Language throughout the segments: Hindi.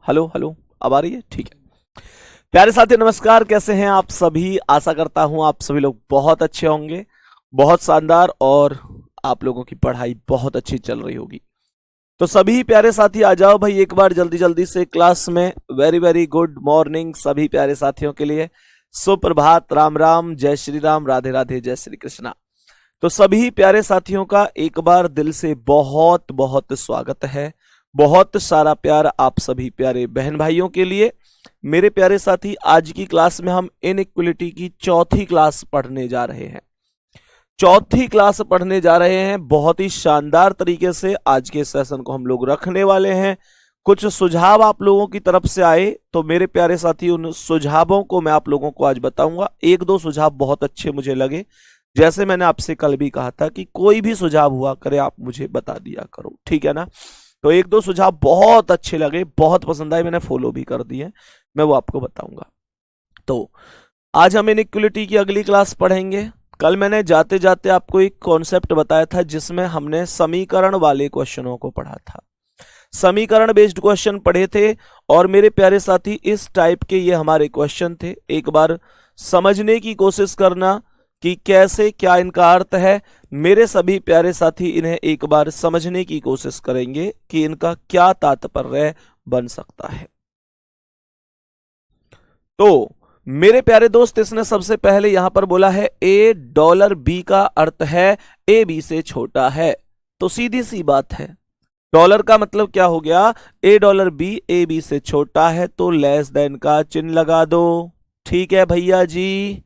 हेलो हेलो, अब आ रही है? ठीक है। प्यारे साथी नमस्कार, कैसे हैं आप सभी? आशा करता हूं आप सभी लोग बहुत अच्छे होंगे, बहुत शानदार, और आप लोगों की पढ़ाई बहुत अच्छी चल रही होगी। तो सभी प्यारे साथी आ जाओ भाई एक बार जल्दी जल्दी से क्लास में। वेरी वेरी गुड मॉर्निंग सभी प्यारे साथियों के लिए। सुप्रभात, राम राम, जय श्री राम, राधे राधे, जय श्री कृष्णा। तो सभी प्यारे साथियों का एक बार दिल से बहुत बहुत स्वागत है। बहुत सारा प्यार आप सभी प्यारे बहन भाइयों के लिए। मेरे प्यारे साथी, आज की क्लास में हम इनइक्वलिटी की चौथी क्लास पढ़ने जा रहे हैं। चौथी क्लास पढ़ने जा रहे हैं। बहुत ही शानदार तरीके से आज के सेशन को हम लोग रखने वाले हैं। कुछ सुझाव आप लोगों की तरफ से आए तो मेरे प्यारे साथी उन सुझावों को मैं आप लोगों को आज बताऊंगा। एक दो सुझाव बहुत अच्छे मुझे लगे। जैसे मैंने आपसे कल भी कहा था कि कोई भी सुझाव हुआ करे आप मुझे बता दिया करो, ठीक है ना? तो एक दो सुझाव बहुत अच्छे लगे, बहुत पसंद आए, मैंने फॉलो भी कर दिए, मैं वो आपको बताऊंगा। तो आज हम इनइक्वलिटी की अगली क्लास पढ़ेंगे। कल मैंने जाते जाते आपको एक कॉन्सेप्ट बताया था जिसमें हमने समीकरण वाले क्वेश्चनों को पढ़ा था। समीकरण बेस्ड क्वेश्चन पढ़े थे और मेरे प्यारे साथी इस टाइप के ये हमारे क्वेश्चन थे। एक बार समझने की कोशिश करना कि कैसे क्या इनका अर्थ है। मेरे सभी प्यारे साथी इन्हें एक बार समझने की कोशिश करेंगे कि इनका क्या तात्पर्य बन सकता है। तो मेरे प्यारे दोस्त, इसने सबसे पहले यहां पर बोला है $B का अर्थ है ए बी से छोटा है। तो सीधी सी बात है, डॉलर का मतलब क्या हो गया? $B ए बी से छोटा है तो लेस देन का चिन्ह लगा दो। ठीक है भैया जी।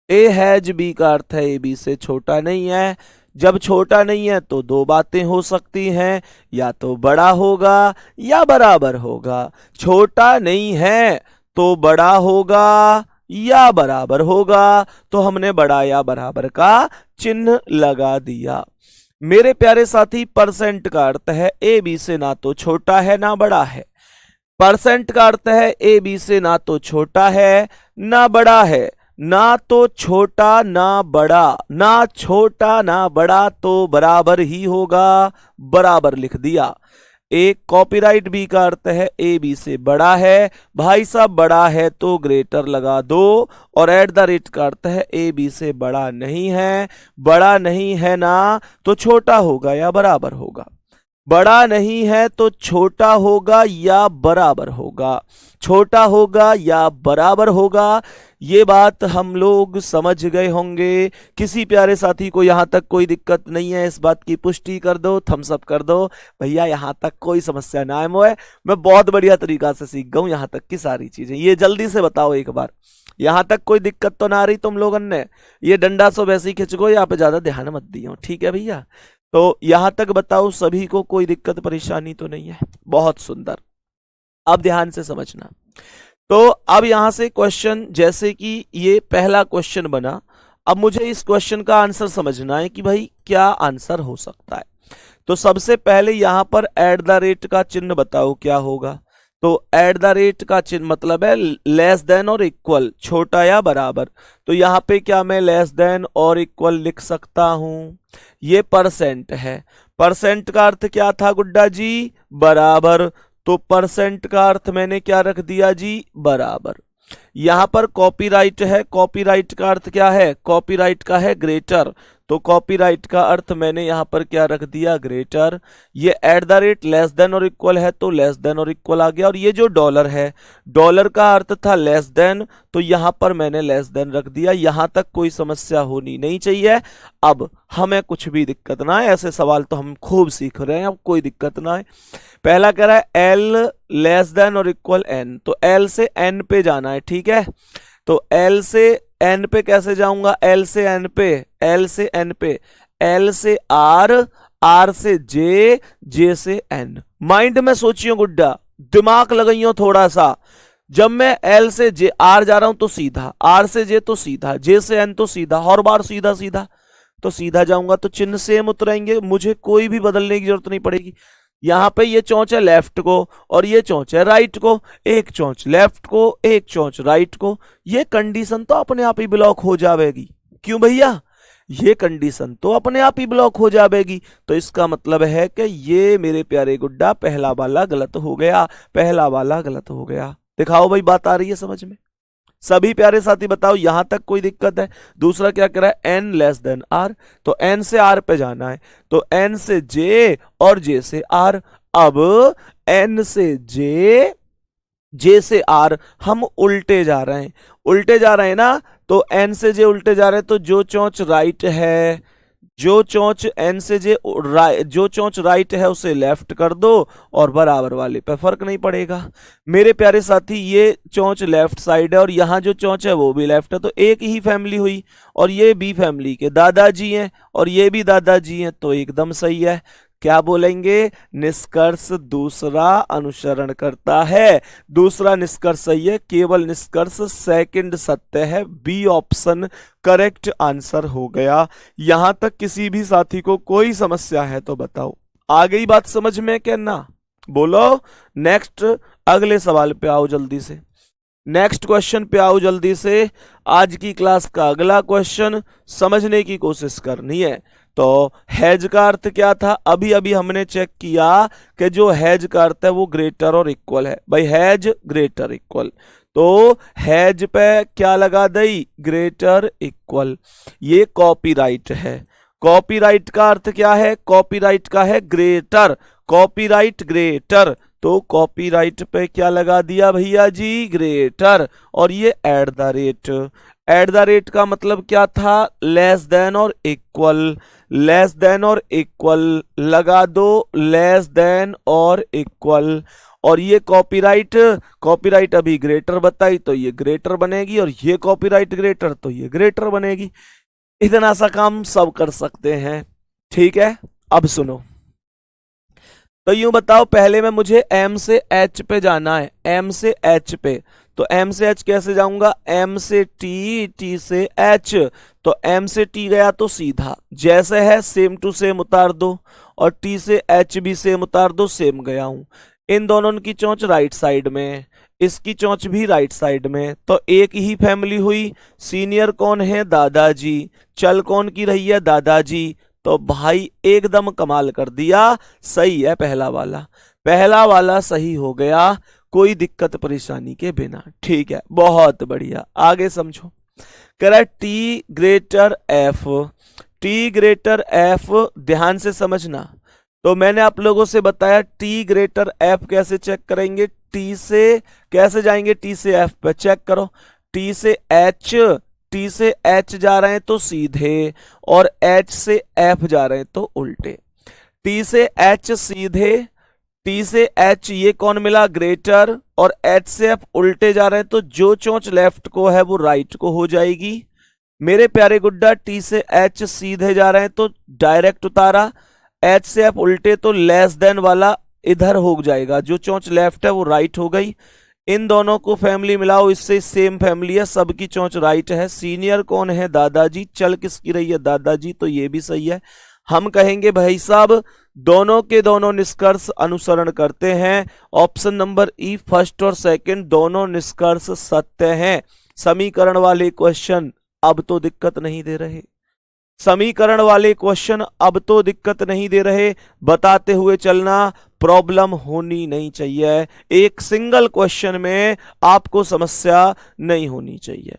ए हैज बी का अर्थ है ए बी से छोटा नहीं है। जब छोटा नहीं है तो दो बातें हो सकती हैं, या तो बड़ा होगा या बराबर होगा। छोटा नहीं है तो बड़ा होगा या बराबर होगा। तो हमने बड़ा या बराबर का चिन्ह लगा दिया। मेरे प्यारे साथी, परसेंट का अर्थ है ए बी से ना तो छोटा है ना बड़ा है। परसेंट का अर्थ है ए बी से ना तो छोटा है ना बड़ा है। ना तो छोटा ना बड़ा, ना छोटा ना बड़ा तो बराबर ही होगा, बराबर लिख दिया। एक कॉपीराइट बी का अर्थ है ए बी से बड़ा है। भाई साहब बड़ा है तो ग्रेटर लगा दो। और एट द रेट का अर्थ है ए बी से बड़ा नहीं है। बड़ा नहीं है ना तो छोटा होगा या बराबर होगा। बड़ा नहीं है तो छोटा होगा या बराबर होगा। छोटा होगा या बराबर होगा। ये बात हम लोग समझ गए होंगे। किसी प्यारे साथी को यहां तक कोई दिक्कत नहीं है? इस बात की पुष्टि कर दो, थम्स अप कर दो भैया। यहां तक कोई समस्या ना है मोए, मैं बहुत बढ़िया तरीका से सीख गऊं यहां तक की सारी चीजें। ये जल्दी से बताओ एक बार, यहां तक कोई दिक्कत तो ना आ रही तुम लोगन ने? ये डंडा सो वैसे ही खिंच गो, यहाँ पे ज्यादा ध्यान मत दियो, ठीक है भैया? तो यहां तक बताओ सभी को कोई दिक्कत परेशानी तो नहीं है? बहुत सुंदर। अब ध्यान से समझना। तो अब यहां से क्वेश्चन, जैसे कि ये पहला क्वेश्चन बना, अब मुझे इस क्वेश्चन का आंसर समझना है कि भाई क्या आंसर हो सकता है। तो सबसे पहले यहां पर एट द रेट का चिन्ह बताओ क्या होगा। तो एट द रेट का चिन्ह मतलब है लेस देन और इक्वल, छोटा या बराबर। तो यहां पे क्या मैं लेस देन और इक्वल लिख सकता हूं? ये परसेंट है। परसेंट का अर्थ क्या था गुड्डा जी? बराबर। तो परसेंट का अर्थ मैंने क्या रख दिया जी? बराबर। यहां पर कॉपीराइट है। कॉपीराइट का अर्थ क्या है? कॉपीराइट का है ग्रेटर। तो कॉपीराइट का अर्थ मैंने यहां पर क्या रख दिया? ग्रेटर। ये at the rate less than और इक्वल है तो लेस देन और इक्वल आ गया। और ये जो डॉलर है, डॉलर का अर्थ था लेस देन, तो यहां पर मैंने लेस देन रख दिया। यहां तक कोई समस्या होनी नहीं चाहिए। अब हमें कुछ भी दिक्कत ना है, ऐसे सवाल तो हम खूब सीख रहे हैं, अब कोई दिक्कत ना है। पहला कह रहा है एल लेस देन और इक्वल एन, तो एल से एन पे जाना है, ठीक है? तो एल से एन पे कैसे जाऊंगा? एल से एन पे, एल से एन पे, एल से आर, आर से जे, जे से एन। माइंड में सोचियो गुड्डा, दिमाग लगाइयो थोड़ा सा। जब मैं एल से जे आर जा रहा हूं तो सीधा, आर से जे तो सीधा, जे से एन तो सीधा, हर बार सीधा सीधा। तो सीधा जाऊंगा तो चिन्ह सेम उतरेंगे, मुझे कोई भी बदलने की जरूरत नहीं पड़ेगी। यहां पे ये चौंच है लेफ्ट को और ये चौंच है राइट को, एक चौंच लेफ्ट को एक चौंच राइट को। ये कंडीशन तो अपने आप ही ब्लॉक हो जाएगी। क्यों भैया? ये कंडीशन तो अपने आप ही ब्लॉक हो जाएगी। तो इसका मतलब है कि ये मेरे प्यारे गुड्डा पहला वाला गलत हो गया, पहला वाला गलत हो गया। दिखाओ भाई, बात आ रही है समझ में? सभी प्यारे साथी बताओ, यहां तक कोई दिक्कत है? दूसरा क्या कह रहा है, एन लेस देन आर, तो एन से आर पे जाना है, तो एन से जे और जे से आर। अब एन से जे से आर हम उल्टे जा रहे हैं, उल्टे जा रहे हैं ना, तो एन से जे उल्टे जा रहे हैं, तो जो चोंच राइट है, जो चोंच एन से जे जो चोंच राइट है उसे लेफ्ट कर दो, और बराबर वाले पे फर्क नहीं पड़ेगा। मेरे प्यारे साथी, ये चोंच लेफ्ट साइड है और यहाँ जो चोंच है वो भी लेफ्ट है, तो एक ही फैमिली हुई, और ये बी फैमिली के दादाजी हैं और ये भी दादाजी हैं, तो एकदम सही है। क्या बोलेंगे, निष्कर्ष दूसरा अनुसरण करता है। दूसरा निष्कर्ष सही है, केवल निष्कर्ष सेकंड सत्य है, बी ऑप्शन करेक्ट आंसर हो गया। यहां तक किसी भी साथी को कोई समस्या है तो बताओ। आ गई बात समझ में क्या ना? बोलो। नेक्स्ट, अगले सवाल पे आओ जल्दी से, नेक्स्ट क्वेश्चन पे आओ जल्दी से। आज की क्लास का अगला क्वेश्चन समझने की कोशिश करनी है। तो हैज का अर्थ क्या था? अभी अभी हमने चेक किया कि जो हैज का अर्थ है वो ग्रेटर और इक्वल है। भाई हैज ग्रेटर इक्वल, तो हैज पे क्या लगा दई, ग्रेटर इक्वल। ये कॉपीराइट है। कॉपीराइट का अर्थ क्या है? कॉपीराइट का है ग्रेटर, कॉपीराइट ग्रेटर, तो कॉपीराइट पे क्या लगा दिया भैया जी, ग्रेटर। और ये at the rate, at the rate का मतलब क्या था, लेस देन और इक्वल, लेस देन और इक्वल लगा दो, लेस देन और इक्वल। और ये कॉपीराइट, कॉपीराइट अभी ग्रेटर बताई तो ये ग्रेटर बनेगी, और ये कॉपीराइट ग्रेटर तो ये ग्रेटर बनेगी। इतना सा काम सब कर सकते हैं, ठीक है। अब सुनो, तो यूं बताओ, पहले में मुझे M से H पे जाना है, M से H पे, तो M से H कैसे जाऊंगा, M से T, T से H, तो M से T गया तो सीधा जैसे है सेम टू सेम उतार दो, और T से H भी सेम उतार दो, सेम गया हूं। इन दोनों की चोंच राइट साइड में, इसकी चोंच भी राइट साइड में, तो एक ही फैमिली हुई। सीनियर कौन है, दादाजी। चल कौन की रही है, दादाजी। तो भाई एकदम कमाल कर दिया, सही है पहला वाला, पहला वाला सही हो गया, कोई दिक्कत परेशानी के बिना। ठीक है, बहुत बढ़िया। आगे समझो, कह रहा है T greater F, T greater F, ध्यान से समझना। तो मैंने आप लोगों से बताया टी ग्रेटर एफ कैसे चेक करेंगे, टी से कैसे जाएंगे, टी से एफ पे चेक करो, टी से एच, टी से एच जा रहे हैं तो सीधे, और एच से एफ जा रहे हैं तो उल्टे। टी से एच सीधे, टी से एच ये कौन मिला, ग्रेटर, और एच से एफ उल्टे जा रहे हैं, तो जो चोंच लेफ्ट को है वो राइट को हो जाएगी। मेरे प्यारे गुड्डा, टी से एच सीधे जा रहे हैं तो डायरेक्ट उतारा, एच से एफ उल्टे तो लेस देन वाला इधर हो जाएगा, जो चोंच लेफ्ट है वो राइट हो गई। इन दोनों को फैमिली मिलाओ, इससे सेम फैमिली है, सबकी चोंच राइट है। सीनियर कौन है, दादाजी। चल किसकी रही है, दादाजी, तो ये भी सही है। हम कहेंगे भाई साहब दोनों के दोनों निष्कर्ष अनुसरण करते हैं। ऑप्शन नंबर ई, फर्स्ट और सेकंड दोनों निष्कर्ष सत्य हैं। समीकरण वाले क्वेश्चन अब तो दिक्कत नहीं दे रहे, समीकरण वाले क्वेश्चन अब तो दिक्कत नहीं दे रहे, बताते हुए चलना, प्रॉब्लम होनी नहीं चाहिए। एक सिंगल क्वेश्चन में आपको समस्या नहीं होनी चाहिए।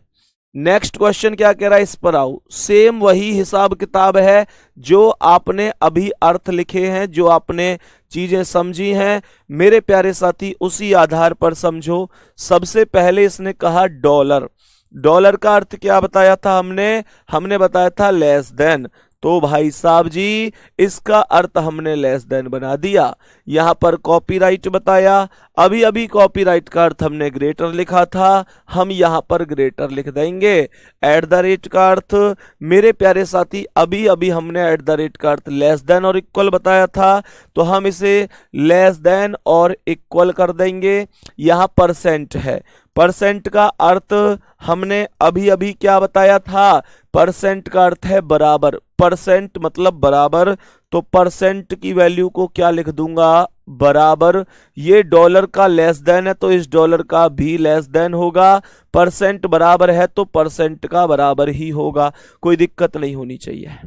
नेक्स्ट क्वेश्चन क्या कह रहा है, इस पर आओ। सेम वही हिसाब किताब है जो आपने अभी अर्थ लिखे हैं, जो आपने चीजें समझी हैं मेरे प्यारे साथी, उसी आधार पर समझो। सबसे पहले इसने कहा डॉलर, डॉलर का अर्थ क्या बताया था हमने बताया था लेस देन, तो भाई साहब जी इसका अर्थ हमने लेस देन बना दिया। यहां पर कॉपीराइट बताया, अभी अभी कॉपीराइट का अर्थ हमने ग्रेटर लिखा था, हम यहां पर ग्रेटर लिख देंगे। एट द रेट का अर्थ मेरे प्यारे साथी अभी अभी हमने एट द रेट का अर्थ लेस देन और इक्वल बताया था, तो हम इसे लेस देन और इक्वल कर देंगे। यहां परसेंट है, परसेंट का अर्थ हमने अभी अभी क्या बताया था, परसेंट का अर्थ है बराबर, परसेंट मतलब बराबर, तो परसेंट की वैल्यू को क्या लिख दूंगा, बराबर। ये डॉलर का लेस देन है तो इस डॉलर का भी लेस देन होगा, परसेंट बराबर है तो परसेंट का बराबर ही होगा, कोई दिक्कत नहीं होनी चाहिए।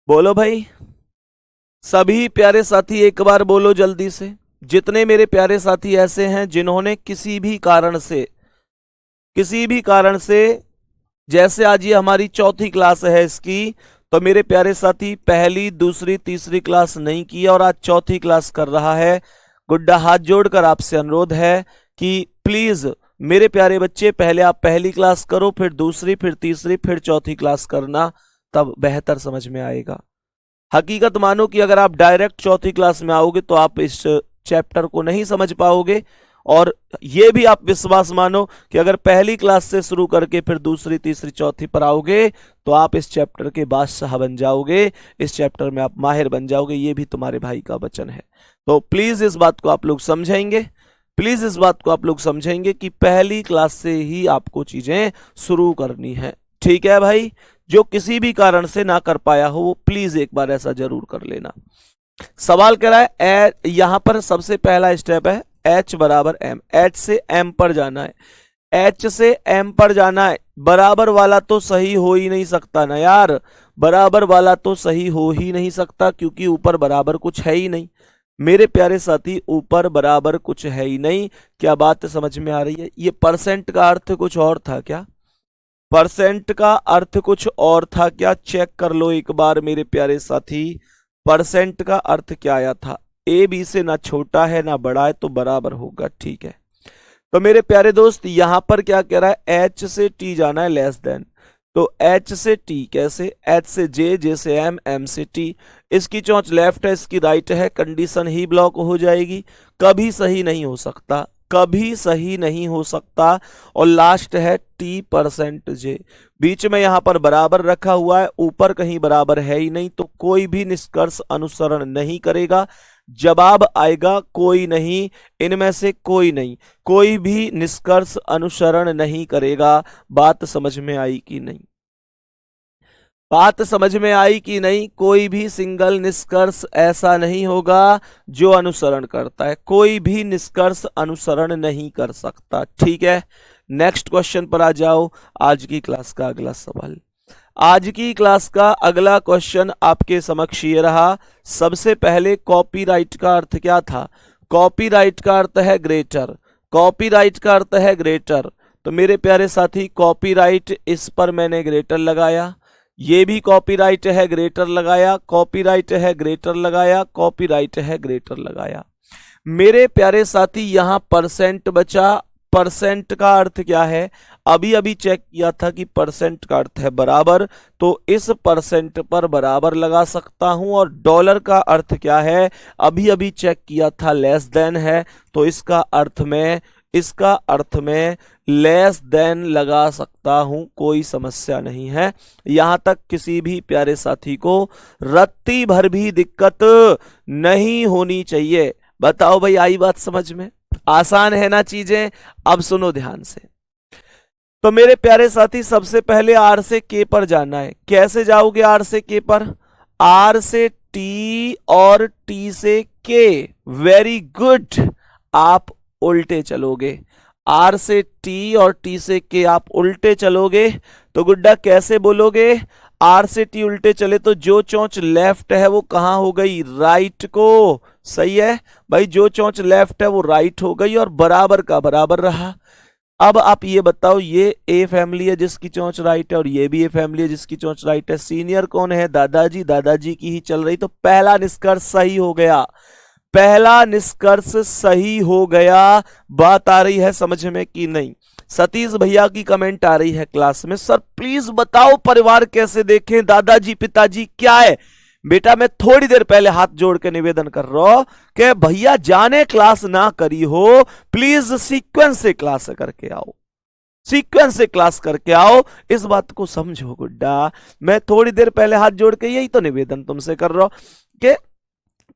बोलो भाई सभी प्यारे साथी, एक बार बोलो जल्दी से। जितने मेरे प्यारे साथी ऐसे हैं जिन्होंने किसी भी कारण से जैसे आज ये हमारी चौथी क्लास है इसकी, तो मेरे प्यारे साथी पहली दूसरी तीसरी क्लास नहीं की और आज चौथी क्लास कर रहा है, गुड्डा हाथ जोड़कर आपसे अनुरोध है कि प्लीज मेरे प्यारे बच्चे पहले आप पहली क्लास करो, फिर दूसरी, फिर तीसरी, फिर चौथी क्लास करना, तब बेहतर समझ में आएगा। हकीकत मानो कि अगर आप डायरेक्ट चौथी क्लास में आओगे तो आप इस चैप्टर को नहीं समझ पाओगे, और ये भी आप विश्वास मानो कि अगर पहली क्लास से शुरू करके फिर दूसरी तीसरी चौथी पर आओगे तो आप इस चैप्टर के बादशाह बन जाओगे, इस चैप्टर में आप माहिर बन जाओगे, ये भी तुम्हारे भाई का वचन है। तो प्लीज इस बात को आप लोग समझेंगे, प्लीज इस बात को आप लोग समझेंगे कि पहली क्लास से ही आपको चीजें शुरू करनी है, ठीक है भाई। जो किसी भी कारण से ना कर पाया हो वो प्लीज एक बार ऐसा जरूर कर लेना। सवाल कह रहा है यहां पर सबसे पहला स्टेप है H बराबर M, H से M पर जाना है, H से M पर जाना है। बराबर वाला तो सही हो ही नहीं सकता ना यार, बराबर वाला तो सही हो ही नहीं सकता क्योंकि ऊपर बराबर कुछ है ही नहीं। मेरे प्यारे साथी ऊपर बराबर कुछ है ही नहीं, क्या बात समझ में आ रही है। ये परसेंट का अर्थ कुछ और था क्या, परसेंट का अर्थ कुछ और था क्या, चेक कर लो एक बार मेरे प्यारे साथी, परसेंट का अर्थ क्या आया था, ए बी से ना छोटा है ना बड़ा है तो बराबर होगा, ठीक है। तो मेरे प्यारे दोस्त यहां पर क्या कह रहा है, एच से टी जाना है लेस देन, तो एच से टी कैसे, एच से जे, जे से एम, एम से टी, इसकी चोंच लेफ्ट है इसकी राइट है, कंडीशन ही ब्लॉक हो जाएगी, कभी सही नहीं हो सकता, कभी सही नहीं हो सकता। और लास्ट है टी परसेंट जे, बीच में यहां पर बराबर रखा हुआ है, ऊपर कहीं बराबर है ही नहीं, तो कोई भी निष्कर्ष अनुसरण नहीं करेगा, जवाब आएगा कोई नहीं, इनमें से कोई नहीं, कोई भी निष्कर्ष अनुसरण नहीं करेगा। बात समझ में आई कि नहीं, बात समझ में आई कि नहीं, कोई भी सिंगल निष्कर्ष ऐसा नहीं होगा जो अनुसरण करता है, कोई भी निष्कर्ष अनुसरण नहीं कर सकता, ठीक है। नेक्स्ट क्वेश्चन पर आ जाओ, आज की क्लास का अगला सवाल। आज की क्लास का अगला क्वेश्चन आपके समक्ष ये रहा। सबसे पहले कॉपीराइट का अर्थ क्या था, कॉपीराइट का अर्थ है ग्रेटर, कॉपीराइट का अर्थ है ग्रेटर, तो मेरे प्यारे साथी कॉपीराइट, इस पर मैंने ग्रेटर लगाया, ये भी कॉपीराइट है ग्रेटर लगाया, कॉपीराइट है ग्रेटर लगाया, कॉपीराइट है ग्रेटर लगाया। मेरे प्यारे साथी यहां परसेंट बचा, परसेंट का अर्थ क्या है, अभी अभी चेक किया था कि परसेंट का अर्थ है बराबर, तो इस परसेंट पर बराबर लगा सकता हूं, और डॉलर का अर्थ क्या है, अभी अभी चेक किया था लेस देन है, तो इसका अर्थ में लेस देन लगा सकता हूं, कोई समस्या नहीं है। यहां तक किसी भी प्यारे साथी को रत्ती भर भी दिक्कत नहीं होनी चाहिए। बताओ भाई आई बात समझ में, आसान है ना चीजें। अब सुनो ध्यान से, तो मेरे प्यारे साथी सबसे पहले आर से के पर जाना है, कैसे जाओगे आर से के पर, आर से टी और टी से के, वेरी गुड, आप उल्टे चलोगे, आर से टी और टी से के आप उल्टे चलोगे, तो गुड्डा कैसे बोलोगे, आर से टी उल्टे चले तो जो चोंच लेफ्ट है वो कहां हो गई, राइट को, सही है भाई, जो चोंच लेफ्ट है वो राइट हो गई और बराबर का बराबर रहा। अब आप ये बताओ, ये ए फैमिली है जिसकी चोंच राइट है और ये भी ए फैमिली है जिसकी चोंच राइट है, सीनियर कौन है, दादाजी, दादाजी की ही चल रही, तो पहला निष्कर्ष सही हो गया, पहला निष्कर्ष सही हो गया। बात आ रही है समझ में कि नहीं। सतीश भैया की कमेंट आ रही है क्लास में, सर प्लीज बताओ परिवार कैसे देखें, दादाजी पिताजी क्या है। बेटा मैं थोड़ी देर पहले हाथ जोड़ के निवेदन कर रहा हूं कि भैया जाने क्लास ना करी हो, प्लीज सीक्वेंस से क्लास करके आओ, सीक्वेंस से क्लास करके आओ, इस बात को समझो गुड्डा। मैं थोड़ी देर पहले हाथ जोड़ के यही तो निवेदन तुमसे कर रहा हूं कि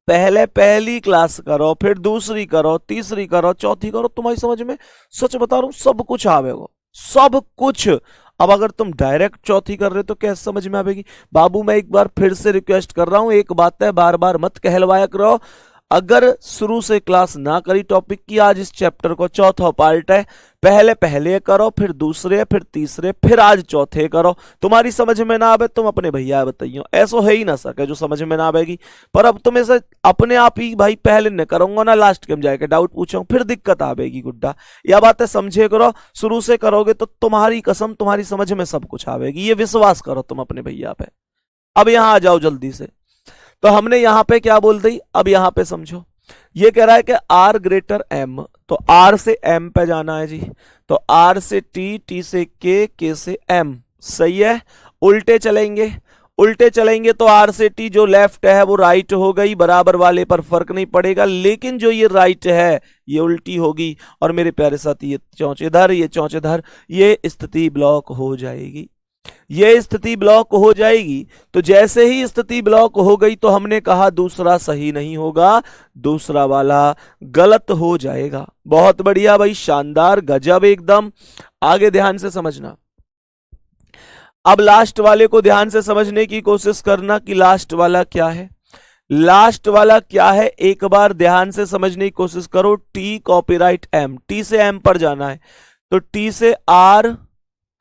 पहले पहली क्लास करो, फिर दूसरी करो, तीसरी करो, चौथी करो, तुम्हारी समझ में सच बता रहा हूं सब कुछ आवेगा, सब कुछ। अब अगर तुम डायरेक्ट चौथी कर रहे हो तो कैसे समझ में आवेगी? बाबू मैं एक बार फिर से रिक्वेस्ट कर रहा हूं, एक बात है, बार बार मत कहलवाया करो। अगर शुरू से क्लास ना करी टॉपिक की, आज इस चैप्टर को चौथा पार्ट है, पहले पहले करो, फिर दूसरे, फिर तीसरे, फिर आज चौथे करो। तुम्हारी समझ में ना आवे तुम अपने भैया बताइयो, ऐसा है ही ना सके जो समझ में ना आवेगी। पर अब तुम ऐसे अपने आप ही भाई पहले न करूंगा ना, लास्ट के में जाके डाउट पूछूंगा, फिर दिक्कत आवेगी गुड्डा। यह बात है समझे करो, शुरू से करोगे तो तुम्हारी कसम तुम्हारी समझ में सब कुछ आवेगी, ये विश्वास करो तुम अपने भैया पे। अब यहां आ जाओ जल्दी से। तो हमने यहां पे क्या बोल दी, अब यहां पे समझो। ये कह रहा है कि आर ग्रेटर एम, तो आर से एम पे जाना है जी। तो आर से टी, टी से के से एम, सही है। उल्टे चलेंगे, उल्टे चलेंगे तो आर से टी जो लेफ्ट है वो राइट हो गई, बराबर वाले पर फर्क नहीं पड़ेगा। लेकिन जो ये राइट है ये उल्टी होगी, और मेरे प्यारे साथी ये चौंच इधर, ये चौंच इधर, ये स्थिति ब्लॉक हो जाएगी, ये स्थिति ब्लॉक हो जाएगी। तो जैसे ही स्थिति ब्लॉक हो गई तो हमने कहा दूसरा सही नहीं होगा, दूसरा वाला गलत हो जाएगा। बहुत बढ़िया भाई, शानदार, गजब एकदम। आगे ध्यान से समझना। अब लास्ट वाले को ध्यान से समझने की कोशिश करना कि लास्ट वाला क्या है। लास्ट वाला क्या है एक बार ध्यान से समझने की कोशिश करो। टी कॉपीराइट एम, टी से एम पर जाना है, तो टी से आर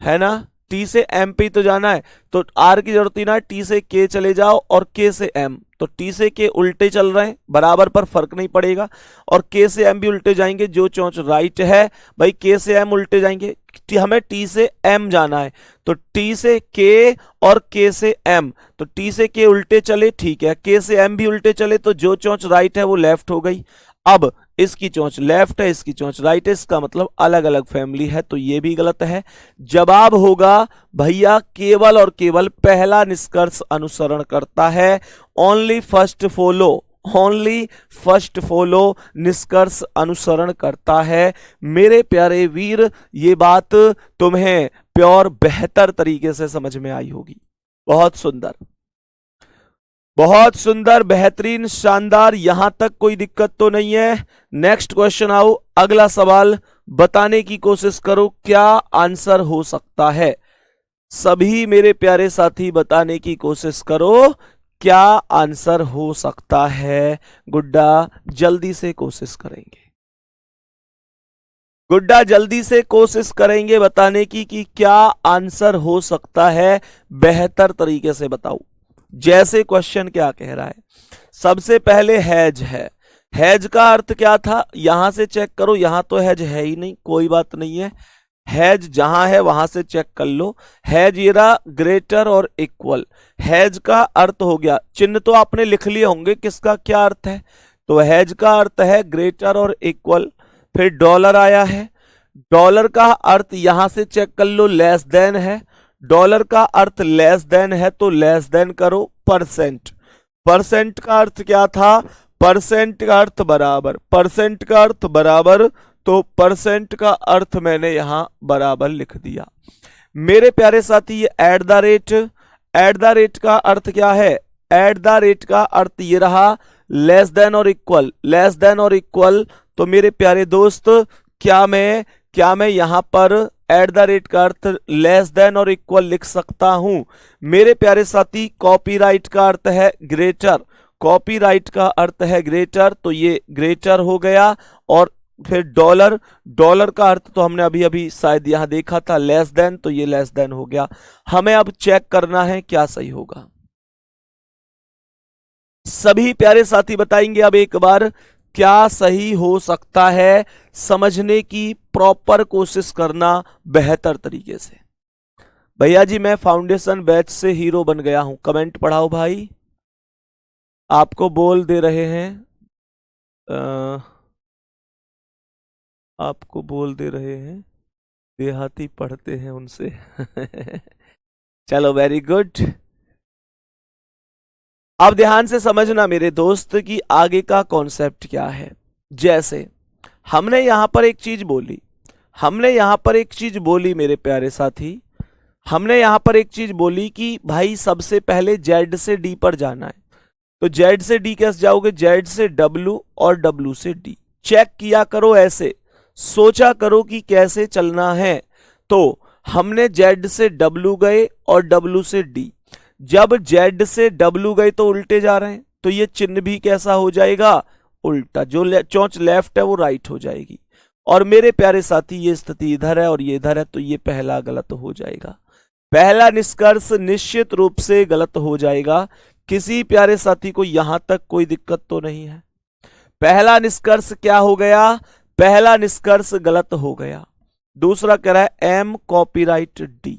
है ना, टी से एम पे तो जाना है, तो आर की जरूरत ही ना, टी से के चले जाओ और के से एम। तो टी से के उल्टे चल रहे हैं, बराबर पर फर्क नहीं पड़ेगा, और के से एम भी उल्टे जाएंगे, जो चौंच राइट है भाई के से एम उल्टे जाएंगे। हमें टी से एम जाना है, तो टी से के और के से एम, तो टी से के उल्टे चले ठीक है, के से एम भी उल्टे चले, तो जो चौंच राइट है वो लेफ्ट हो गई। अब इसकी चोंच लेफ्ट है, इसकी चोंच राइट है, इसका मतलब अलग अलग फैमिली है, तो ये भी गलत है। जवाब होगा भैया केवल और केवल पहला निष्कर्ष अनुसरण करता है, only first follow, only first follow निष्कर्ष अनुसरण करता है। मेरे प्यारे वीर, ये बात तुम्हें प्योर बेहतर तरीके से समझ में आई होगी। बहुत सुंदर, बहुत सुंदर, बेहतरीन, शानदार, यहां तक कोई दिक्कत तो नहीं है। नेक्स्ट क्वेश्चन आओ, अगला सवाल बताने की कोशिश करो क्या आंसर हो सकता है। सभी मेरे प्यारे साथी बताने की कोशिश करो क्या आंसर हो सकता है। गुड्डा जल्दी से कोशिश करेंगे, गुड्डा जल्दी से कोशिश करेंगे बताने की कि क्या आंसर हो सकता है, बेहतर तरीके से बताओ। जैसे क्वेश्चन क्या कह रहा है, सबसे पहले हैज है, हैज का अर्थ क्या था, यहां से चेक करो, यहां तो हैज है ही नहीं, कोई बात नहीं है, हैज जहां है वहां से चेक कर लो। हैज ये रहा ग्रेटर और इक्वल, हैज का अर्थ हो गया, चिन्ह तो आपने लिख लिए होंगे किसका क्या अर्थ है, तो हैज का अर्थ है ग्रेटर और इक्वल। फिर डॉलर आया है, डॉलर का अर्थ यहां से चेक कर लो लेस देन है, डॉलर का अर्थ लेस देन है तो लेस देन करो। परसेंट, परसेंट का अर्थ क्या था, परसेंट का अर्थ बराबर, परसेंट का अर्थ बराबर, तो परसेंट का अर्थ मैंने यहां बराबर लिख दिया। मेरे प्यारे साथी ये at the rate, at the rate का अर्थ क्या है, एट द रेट का अर्थ ये रहा लेस देन और इक्वल, लेस देन और इक्वल। तो मेरे प्यारे दोस्त क्या मैं यहां पर एट द रेट का अर्थ लेस देन और इक्वल लिख सकता हूं। मेरे प्यारे साथी कॉपीराइट का अर्थ है ग्रेटर, कॉपीराइट का अर्थ है ग्रेटर, तो ये ग्रेटर हो गया। और फिर डॉलर, डॉलर का अर्थ तो हमने अभी अभी शायद यहां देखा था लेस देन, तो ये लेस देन हो गया। हमें अब चेक करना है क्या सही होगा। सभी प्यारे साथी बताएंगे अब एक बार क्या सही हो सकता है, समझने की प्रॉपर कोशिश करना बेहतर तरीके से। भैया जी मैं फाउंडेशन बैच से हीरो बन गया हूं, कमेंट पढ़ाओ भाई, आपको बोल दे रहे हैं, आपको बोल दे रहे हैं, देहाती पढ़ते हैं उनसे चलो वेरी गुड। अब ध्यान से समझना मेरे दोस्त कि आगे का कॉन्सेप्ट क्या है। जैसे हमने यहां पर एक चीज बोली, हमने यहां पर एक चीज बोली मेरे प्यारे साथी, हमने यहां पर एक चीज बोली कि भाई सबसे पहले जेड से डी पर जाना है। तो जेड से डी कैसे जाओगे, जेड से डब्ल्यू और डब्ल्यू से डी। चेक किया करो, ऐसे सोचा करो कि कैसे चलना है। तो हमने जेड से डब्ल्यू गए और डब्ल्यू से डी। जब जेड से डब्ल्यू गए तो उल्टे जा रहे हैं, तो ये चिन्ह भी कैसा हो जाएगा, उल्टा। जो चोंच लेफ्ट है वो राइट हो जाएगी। और मेरे प्यारे साथी ये स्थिति इधर है और ये इधर है, तो ये पहला गलत हो जाएगा। पहला निष्कर्ष निश्चित रूप से गलत हो जाएगा। किसी प्यारे साथी को यहां तक कोई दिक्कत तो नहीं है? पहला निष्कर्ष क्या हो गया, पहला निष्कर्ष गलत हो गया। दूसरा कह रहा है M copyright D.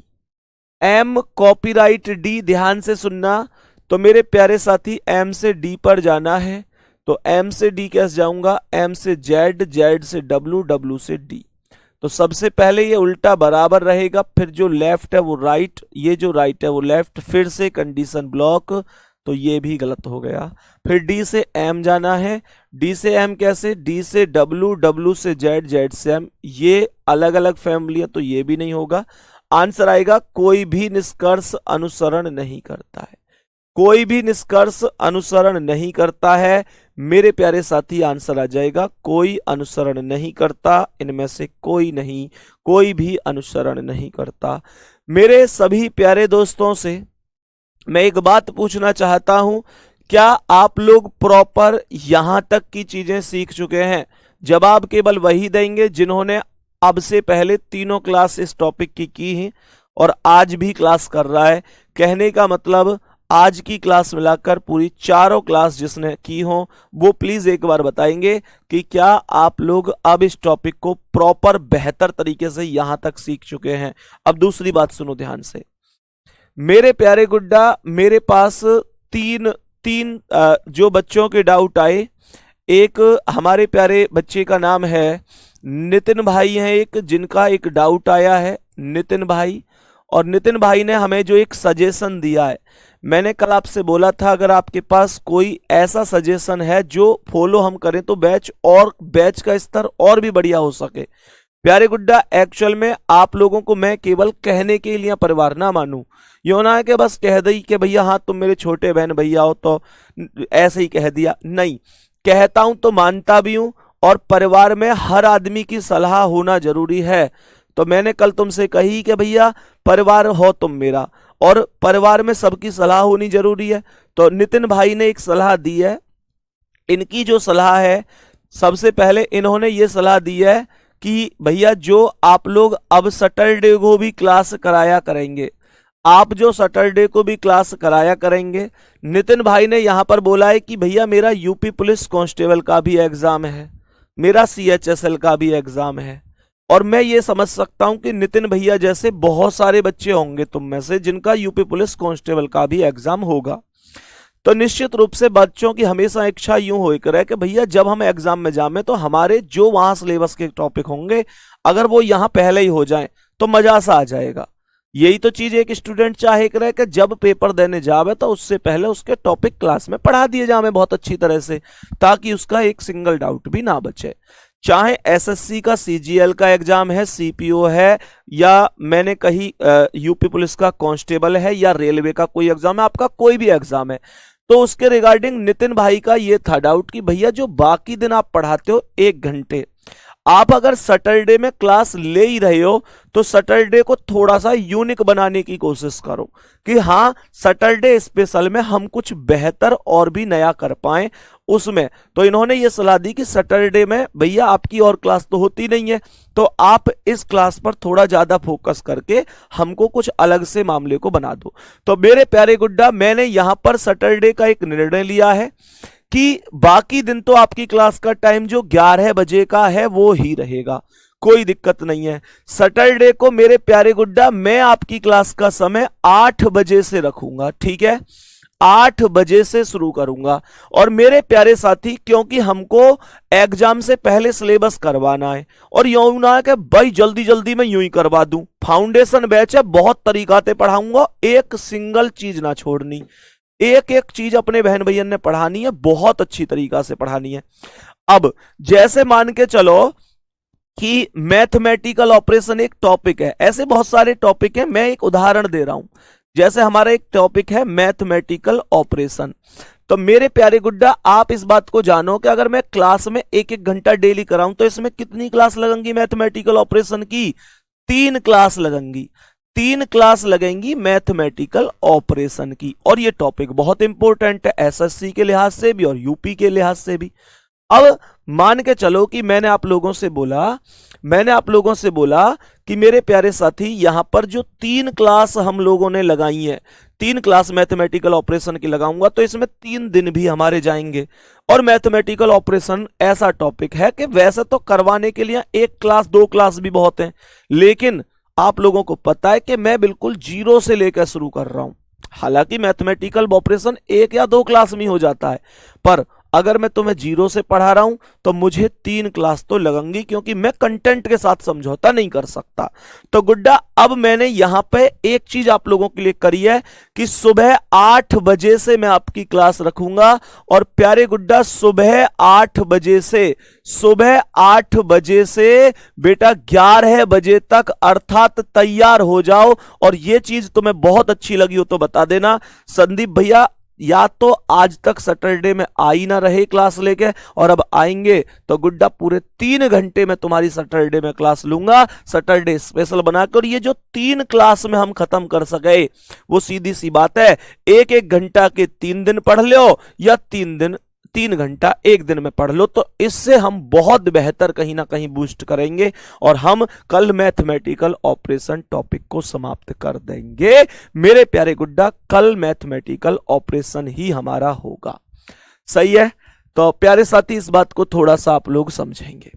M copyright D, ध्यान से सुनना। तो मेरे प्यारे साथी एम से डी पर जाना है, तो एम से डी कैसे जाऊंगा, एम से जेड, जेड से डब्ल्यू, डब्ल्यू से डी। तो सबसे पहले ये उल्टा बराबर रहेगा, फिर जो लेफ्ट है वो राइट, ये जो राइट है वो लेफ्ट, फिर से कंडीशन ब्लॉक, तो ये भी गलत हो गया। फिर डी से एम जाना है, डी से एम कैसे, डी से डब्ल्यू, डब्ल्यू से जेड, जेड से एम। ये अलग अलग फैमिली है, तो ये भी नहीं होगा। आंसर आएगा कोई भी निष्कर्ष अनुसरण नहीं करता है। कोई भी निष्कर्ष अनुसरण नहीं करता है। मेरे प्यारे साथी आंसर आ जाएगा कोई अनुसरण नहीं करता, इनमें से कोई नहीं, कोई भी अनुसरण नहीं करता। मेरे सभी प्यारे दोस्तों से मैं एक बात पूछना चाहता हूं, क्या आप लोग प्रॉपर यहां तक की चीजें सीख चुके हैं? जवाब केवल वही देंगे जिन्होंने अब से पहले तीनों क्लास इस टॉपिक की हैं और आज भी क्लास कर रहा है। कहने का मतलब आज की क्लास मिलाकर पूरी चारों क्लास जिसने की हो वो प्लीज एक बार बताएंगे कि क्या आप लोग अब इस टॉपिक को प्रॉपर बेहतर तरीके से यहां तक सीख चुके हैं। अब दूसरी बात सुनो ध्यान से मेरे प्यारे गुड्डा, मेरे पास तीन जो बच्चों के डाउट आए। एक हमारे प्यारे बच्चे का नाम है नितिन भाई हैं, एक जिनका एक डाउट आया है, नितिन भाई। और नितिन भाई ने हमें जो एक सजेशन दिया है, मैंने कल आपसे बोला था अगर आपके पास कोई ऐसा सजेशन है जो फॉलो हम करें तो बैच का स्तर और भी बढ़िया हो सके। प्यारे गुड्डा, एक्चुअल में आप लोगों को मैं केवल कहने के लिए परिवार ना मानूं, यो ना है कि बस कह दी कि भैया हाँ तुम मेरे छोटे बहन भैया हो तो ऐसे ही कह दिया। नहीं, कहता हूं तो मानता भी हूं, और परिवार में हर आदमी की सलाह होना जरूरी है। तो मैंने कल तुमसे कही कि भैया परिवार हो तुम मेरा, और परिवार में सबकी सलाह होनी जरूरी है। तो नितिन भाई ने एक सलाह दी है। इनकी जो सलाह है, सबसे पहले इन्होंने ये सलाह दी है कि भैया जो आप लोग अब सैटरडे को भी क्लास कराया करेंगे, आप जो सैटरडे को भी क्लास कराया करेंगे। नितिन भाई ने यहां पर बोला है कि भैया मेरा यूपी पुलिस कांस्टेबल का भी एग्जाम है, मेरा सीएचएसएल का भी एग्जाम है, और मैं ये समझ सकता हूं कि नितिन भैया जैसे बहुत सारे बच्चे होंगे तुम में से जिनका यूपी पुलिस कांस्टेबल का भी एग्जाम होगा। तो निश्चित रूप से बच्चों की हमेशा इच्छा यूं होकर है कि भैया जब हम एग्जाम में जामें तो हमारे जो वहां सिलेबस के टॉपिक होंगे अगर वो यहां पहले ही हो जाएं तो मजा सा आ जाएगा। यही तो चीज एक स्टूडेंट चाहे करे कि जब पेपर देने जावे तो उससे पहले उसके टॉपिक क्लास में पढ़ा दिए जावे बहुत अच्छी तरह से, ताकि उसका एक सिंगल डाउट भी ना बचे। चाहे एसएससी का सीजीएल का एग्जाम है, सीपीओ है, या मैंने कही यूपी पुलिस का कांस्टेबल है, या रेलवे का कोई एग्जाम है, आपका कोई भी एग्जाम है, तो उसके रिगार्डिंग नितिन भाई का ये था डाउट कि भैया जो बाकी दिन आप पढ़ाते हो 1 घंटे, आप अगर सैटरडे में क्लास ले ही रहे हो तो सैटरडे को थोड़ा सा यूनिक बनाने की कोशिश करो कि हाँ सैटरडे स्पेशल में हम कुछ बेहतर और भी नया कर पाएं उसमें। तो इन्होंने ये सलाह दी कि सैटरडे में भैया आपकी और क्लास तो होती नहीं है, तो आप इस क्लास पर थोड़ा ज्यादा फोकस करके हमको कुछ अलग से मामले को बना दो। तो मेरे प्यारे गुड्डा, मैंने यहां पर सैटरडे का एक निर्णय लिया है कि बाकी दिन तो आपकी क्लास का टाइम जो 11 बजे का है वो ही रहेगा, कोई दिक्कत नहीं है। सैटरडे को मेरे प्यारे गुड्डा मैं आपकी क्लास का समय 8 बजे से रखूंगा, ठीक है, 8 बजे से शुरू करूंगा। और मेरे प्यारे साथी, क्योंकि हमको एग्जाम से पहले सिलेबस करवाना है, और यूं ना है कि भाई जल्दी जल्दी मैं यूं ही करवा दूं, फाउंडेशन बैच है, बहुत तरीका से पढ़ाऊंगा, एक सिंगल चीज ना छोड़नी, एक एक चीज अपने बहन भैया ने पढ़ानी है, बहुत अच्छी तरीका से पढ़ानी है। अब जैसे मान के चलो कि मैथमेटिकल ऑपरेशन एक टॉपिक है, ऐसे बहुत सारे टॉपिक है, मैं एक उदाहरण दे रहा हूं। जैसे हमारा एक टॉपिक है मैथमेटिकल ऑपरेशन, तो मेरे प्यारे गुड्डा, आप इस बात को जानो कि अगर मैं क्लास में एक एक घंटा डेली कराऊं तो इसमें कितनी क्लास लगेंगी मैथमेटिकल ऑपरेशन की? 3 क्लास लगेंगी। 3 क्लास लगेंगी मैथमेटिकल ऑपरेशन की। और ये टॉपिक बहुत इंपॉर्टेंट है एसएससी के लिहाज से भी और यूपी के लिहाज से भी। अब मान के चलो कि मैंने आप लोगों से बोला कि मेरे प्यारे साथी, यहां पर जो 3 क्लास हम लोगों ने लगाई हैं, 3 क्लास मैथमेटिकल ऑपरेशन की लगाऊंगा तो इसमें 3 दिन भी हमारे जाएंगे। और मैथमेटिकल ऑपरेशन ऐसा टॉपिक है कि वैसे तो करवाने के लिए 1 क्लास 2 क्लास भी बहुत हैं, लेकिन आप लोगों को पता है कि मैं बिल्कुल जीरो से लेकर शुरू कर रहा हूं। हालांकि मैथमेटिकल ऑपरेशन 1 या 2 क्लास में हो जाता है, पर अगर मैं तुम्हें जीरो से पढ़ा रहा हूं तो मुझे 3 क्लास तो लगेंगी, क्योंकि मैं कंटेंट के साथ समझौता नहीं कर सकता। तो गुड्डा, अब मैंने यहां पे एक चीज आप लोगों के लिए करी है कि सुबह 8 बजे से मैं आपकी क्लास रखूंगा। और प्यारे गुड्डा, सुबह 8 बजे से बेटा 11 बजे तक अर्थात तैयार हो जाओ। और यह चीज तुम्हें बहुत अच्छी लगी हो तो बता देना। संदीप भैया या तो आज तक सैटरडे में आ ही ना रहे क्लास लेके, और अब आएंगे तो गुड्डा पूरे 3 घंटे में तुम्हारी सैटरडे में क्लास लूंगा, सैटरडे स्पेशल बनाकर। ये जो 3 क्लास में हम खत्म कर सके, वो सीधी सी बात है, 1-1 घंटा के 3 दिन पढ़ लो या 3 घंटा 1 दिन में पढ़ लो, तो इससे हम बहुत बेहतर कहीं ना कहीं बूस्ट करेंगे और हम कल मैथमेटिकल ऑपरेशन टॉपिक को समाप्त कर देंगे। मेरे प्यारे गुड्डा, कल मैथमेटिकल ऑपरेशन ही हमारा होगा। सही है? तो प्यारे साथी, इस बात को थोड़ा सा आप लोग समझेंगे,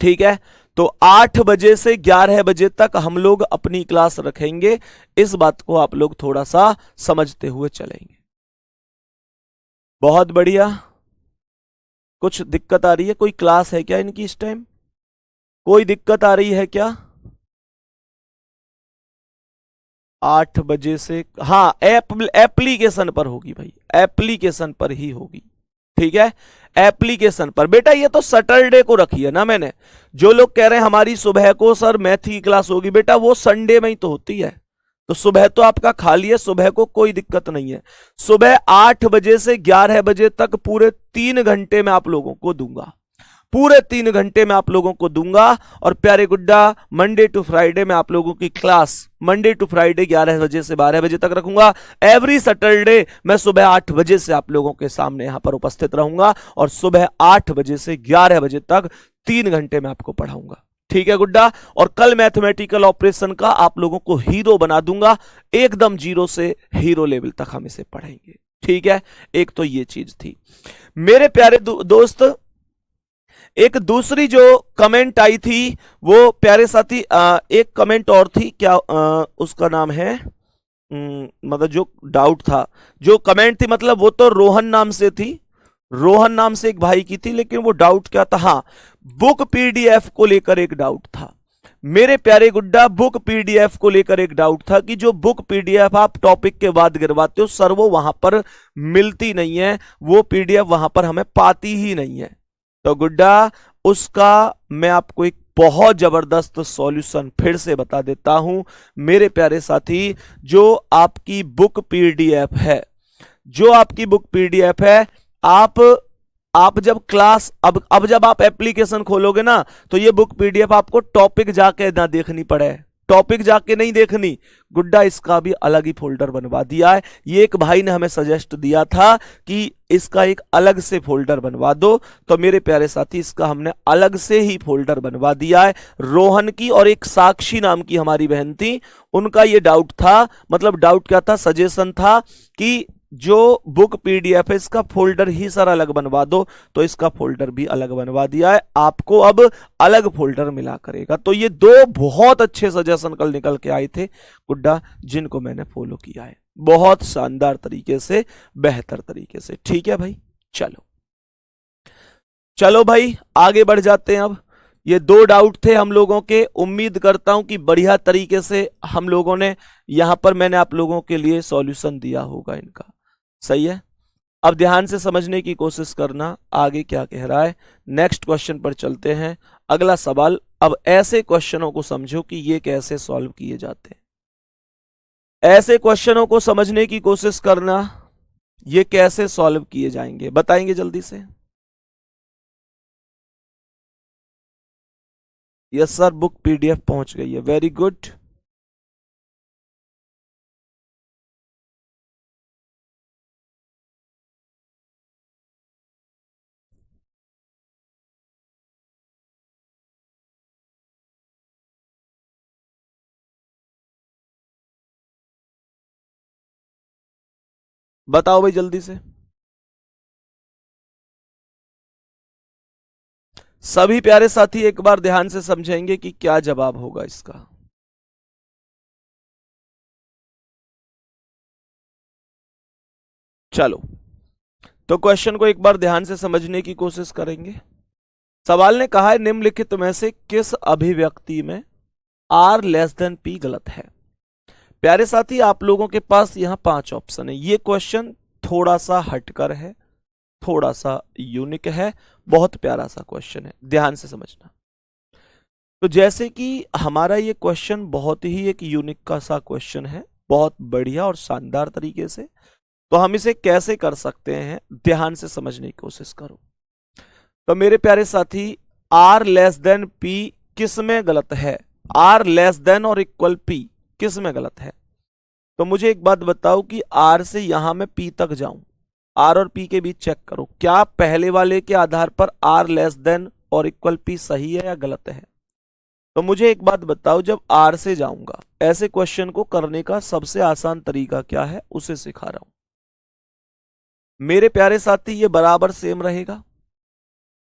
ठीक है? तो 8 बजे से 11 बजे तक हम लोग अपनी क्लास रखेंगे। इस बात को आप लोग थोड़ा सा समझते हुए चलेंगे। बहुत बढ़िया। कुछ दिक्कत आ रही है? कोई क्लास है क्या इनकी इस टाइम? कोई दिक्कत आ रही है क्या? 8 बजे से, हाँ, एप्लीकेशन पर होगी भाई, एप्लीकेशन पर ही होगी, ठीक है? एप्लीकेशन पर। बेटा ये तो सैटरडे को रखी है ना मैंने। जो लोग कह रहे हैं हमारी सुबह को सर मैथ की क्लास होगी, बेटा वो संडे में ही तो होती है, तो सुबह तो आपका खाली है, सुबह को कोई दिक्कत नहीं है। सुबह 8 बजे से 11 बजे तक पूरे 3 घंटे में आप लोगों को दूंगा, पूरे 3 घंटे में आप लोगों को दूंगा। और प्यारे गुड्डा, मंडे टू फ्राइडे में आप लोगों की क्लास, मंडे टू फ्राइडे 11 बजे से 12 बजे तक रखूंगा। एवरी सैटरडे मैं सुबह 8 बजे से आप लोगों के सामने यहां पर उपस्थित रहूंगा और सुबह 8 बजे से 11 बजे तक 3 घंटे में आपको पढ़ाऊंगा, ठीक है गुड्डा? और कल मैथमेटिकल ऑपरेशन का आप लोगों को हीरो बना दूंगा, एकदम जीरो से हीरो लेवल तक हम इसे पढ़ेंगे, ठीक है? एक तो ये चीज थी। मेरे प्यारे दोस्त, एक दूसरी जो कमेंट आई थी वो प्यारे साथी, एक कमेंट और थी, क्या उसका नाम है, मतलब जो डाउट था, जो कमेंट थी, मतलब वो तो रोहन नाम से थी, रोहन नाम से एक भाई की थी, लेकिन वो डाउट क्या था? हाँ, बुक पीडीएफ को लेकर एक डाउट था। मेरे प्यारे गुड्डा, बुक पीडीएफ को लेकर एक डाउट था कि जो बुक पीडीएफ आप टॉपिक के बाद गिरवाते हो सर, वो वहां पर मिलती नहीं है, वो पीडीएफ वहां पर हमें पाती ही नहीं है। तो गुड्डा, उसका मैं आपको एक बहुत जबरदस्त सॉल्यूशन फिर से बता देता हूं। मेरे प्यारे साथी, जो आपकी बुक पीडीएफ है, जो आपकी बुक पीडीएफ है, आप जब क्लास, अब जब आप एप्लीकेशन खोलोगे ना, तो ये बुक पीडीएफ आपको टॉपिक जाके ना देखनी पड़े, टॉपिक जाके नहीं देखनी गुड्डा, इसका भी अलग ही फोल्डर बनवा दिया है। ये एक भाई ने हमें सजेस्ट दिया था कि इसका एक अलग से फोल्डर बनवा दो, तो मेरे प्यारे साथी, इसका हमने अलग से ही फोल्डर बनवा दिया है। रोहन की और एक साक्षी नाम की हमारी बहन थी, उनका ये डाउट था, मतलब डाउट क्या था, सजेशन था कि जो बुक पीडीएफ है इसका फोल्डर ही सर अलग बनवा दो, तो इसका फोल्डर भी अलग बनवा दिया है, आपको अब अलग फोल्डर मिला करेगा। तो ये 2 बहुत अच्छे सजेशन कल निकल के आए थे गुड्डा, जिनको मैंने फॉलो किया है बहुत शानदार तरीके से, बेहतर तरीके से, ठीक है भाई? चलो भाई, आगे बढ़ जाते हैं। अब ये 2 डाउट थे हम लोगों के, उम्मीद करता हूं कि बढ़िया तरीके से हम लोगों ने यहां पर, मैंने आप लोगों के लिए सॉल्यूशन दिया होगा इनका, सही है? अब ध्यान से समझने की कोशिश करना आगे क्या कह रहा है। नेक्स्ट क्वेश्चन पर चलते हैं, अगला सवाल। अब ऐसे क्वेश्चनों को समझो कि ये कैसे सॉल्व किए जाते हैं, ऐसे क्वेश्चनों को समझने की कोशिश करना। ये कैसे सॉल्व किए जाएंगे बताएंगे जल्दी से। यस सर, बुक पीडीएफ पहुंच गई है, वेरी गुड। बताओ भाई जल्दी से। सभी प्यारे साथी एक बार ध्यान से समझेंगे कि क्या जवाब होगा इसका। चलो, तो क्वेश्चन को एक बार ध्यान से समझने की कोशिश करेंगे। सवाल ने कहा है निम्नलिखित में से किस अभिव्यक्ति में आर लेस देन पी गलत है। प्यारे साथी आप लोगों के पास यहां 5 ऑप्शन है। ये क्वेश्चन थोड़ा सा हटकर है, थोड़ा सा यूनिक है, बहुत प्यारा सा क्वेश्चन है, ध्यान से समझना। तो जैसे कि हमारा ये क्वेश्चन बहुत ही एक यूनिक का सा क्वेश्चन है, बहुत बढ़िया और शानदार तरीके से, तो हम इसे कैसे कर सकते हैं ध्यान से समझने की कोशिश करो। तो मेरे प्यारे साथी आर लेस देन पी किस में गलत है? आर लेस देन और इक्वल पी किस में गलत है? तो मुझे एक बात बताओ कि आर से यहां मैं पी तक जाऊं, आर और पी के बीच चेक करो, क्या पहले वाले के आधार पर आर लेस देन और इक्वल पी सही है या गलत है? तो मुझे एक बात बताओ, जब आर से जाऊंगा, ऐसे क्वेश्चन को करने का सबसे आसान तरीका क्या है उसे सिखा रहा हूं। मेरे प्यारे साथी ये बराबर सेम रहेगा,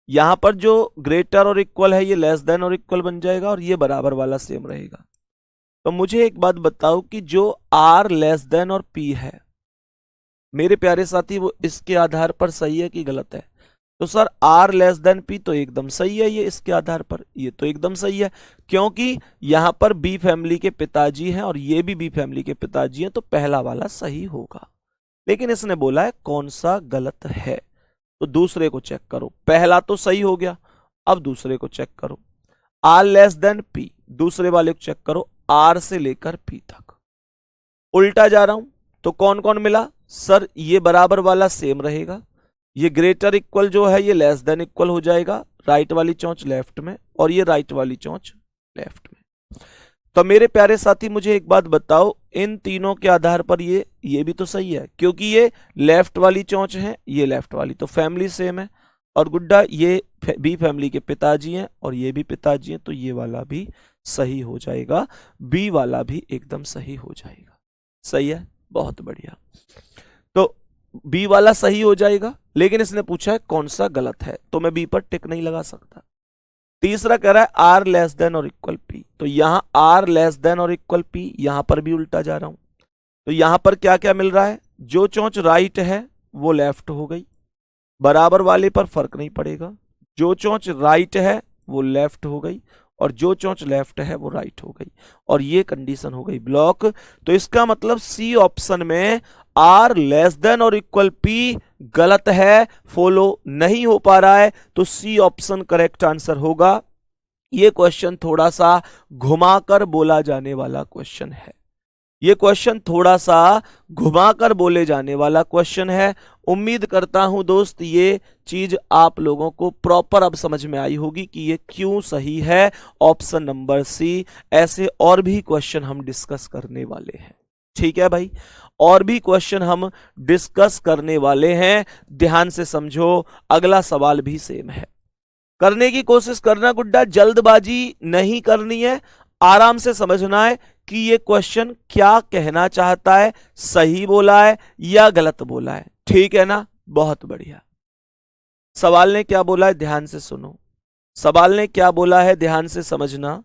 यहां पर जो ग्रेटर और इक्वल है ये लेस देन और इक्वल बन जाएगा, और ये बराबर वाला सेम रहेगा। तो मुझे एक बात बताओ कि जो आर लेस देन और पी है मेरे प्यारे साथी, वो इसके आधार पर सही है कि गलत है? तो sir R less than P तो एकदम सही है, ये इसके आधार पर ये तो एकदम सही है, क्योंकि यहां पर बी फैमिली के पिताजी हैं और ये भी बी फैमिली के पिताजी हैं, तो पहला वाला सही होगा। लेकिन इसने बोला है कौन सा गलत है, तो दूसरे को चेक करो। पहला तो सही हो गया, अब दूसरे को चेक करो। आर लेस देन पी, दूसरे वाले को चेक करो, आर से लेकर पी तक। उल्टा जा रहा हूं तो कौन कौन मिला? सर ये बराबर वाला सेम रहेगा, ये ग्रेटर इक्वल जो है ये लेस देन इक्वल हो जाएगा, राइट वाली चौंच लेफ्ट में और ये राइट वाली चौंच लेफ्ट में। तो मेरे प्यारे साथी मुझे एक बात बताओ, इन तीनों के आधार पर ये भी तो सही है, क्योंकि ये लेफ्ट वाली चौंच है, ये लेफ्ट वाली, तो फैमिली सेम है। और गुड्डा ये बी फैमिली के पिताजी हैं और ये भी पिताजी हैं, तो ये वाला भी सही हो जाएगा, बी वाला भी एकदम सही हो जाएगा। सही है, बहुत बढ़िया। तो बी वाला सही हो जाएगा, लेकिन इसने पूछा है कौन सा गलत है, तो मैं बी पर टिक नहीं लगा सकता। तीसरा कह रहा है आर लेस देन और इक्वल पी, तो यहां आर लेस देन और इक्वल पी, यहां पर भी उल्टा जा रहा हूं। तो यहां पर क्या क्या मिल रहा है? जो चौंच राइट है वो लेफ्ट हो गई, बराबर वाले पर फर्क नहीं पड़ेगा। जो चौंच राइट है वो लेफ्ट हो गई, और जो चौंच लेफ्ट है वो राइट हो गई, और ये कंडीशन हो गई ब्लॉक। तो इसका मतलब सी ऑप्शन में आर लेस देन और इक्वल पी गलत है, फॉलो नहीं हो पा रहा है, तो सी ऑप्शन करेक्ट आंसर होगा। ये क्वेश्चन थोड़ा सा घुमाकर बोला जाने वाला क्वेश्चन है, ये क्वेश्चन थोड़ा सा घुमाकर बोले जाने वाला क्वेश्चन है। उम्मीद करता हूं दोस्त ये चीज आप लोगों को प्रॉपर अब समझ में आई होगी कि ये क्यों सही है, ऑप्शन नंबर सी। ऐसे और भी क्वेश्चन हम डिस्कस करने वाले हैं, ठीक है भाई, और भी क्वेश्चन हम डिस्कस करने वाले हैं, ध्यान से समझो। अगला सवाल भी सेम है, करने की कोशिश करना गुड्डा, जल्दबाजी नहीं करनी है, आराम से समझना है कि ये क्वेश्चन क्या कहना चाहता है, सही बोला है या गलत बोला है, ठीक है ना? बहुत बढ़िया। सवाल ने क्या बोला है ध्यान से सुनो, सवाल ने क्या बोला है ध्यान से समझना,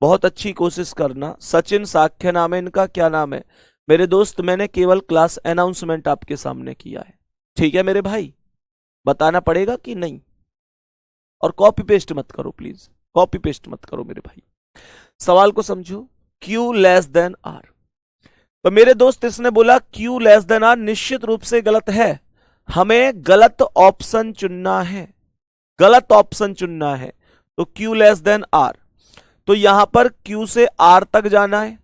बहुत अच्छी कोशिश करना। सचिन साख्य नाम है इनका, क्या नाम है मेरे दोस्त? मैंने केवल क्लास अनाउंसमेंट आपके सामने किया है, ठीक है मेरे भाई? बताना पड़ेगा कि नहीं? और कॉपी पेस्ट मत करो प्लीज, कॉपी पेस्ट मत करो मेरे भाई। सवाल को समझो, Q लेस देन R। तो मेरे दोस्त इसने बोला Q लेस देन R निश्चित रूप से गलत है, हमें गलत ऑप्शन चुनना है, गलत ऑप्शन चुनना है। तो Q लेस देन R, तो यहां पर Q से R तक जाना है।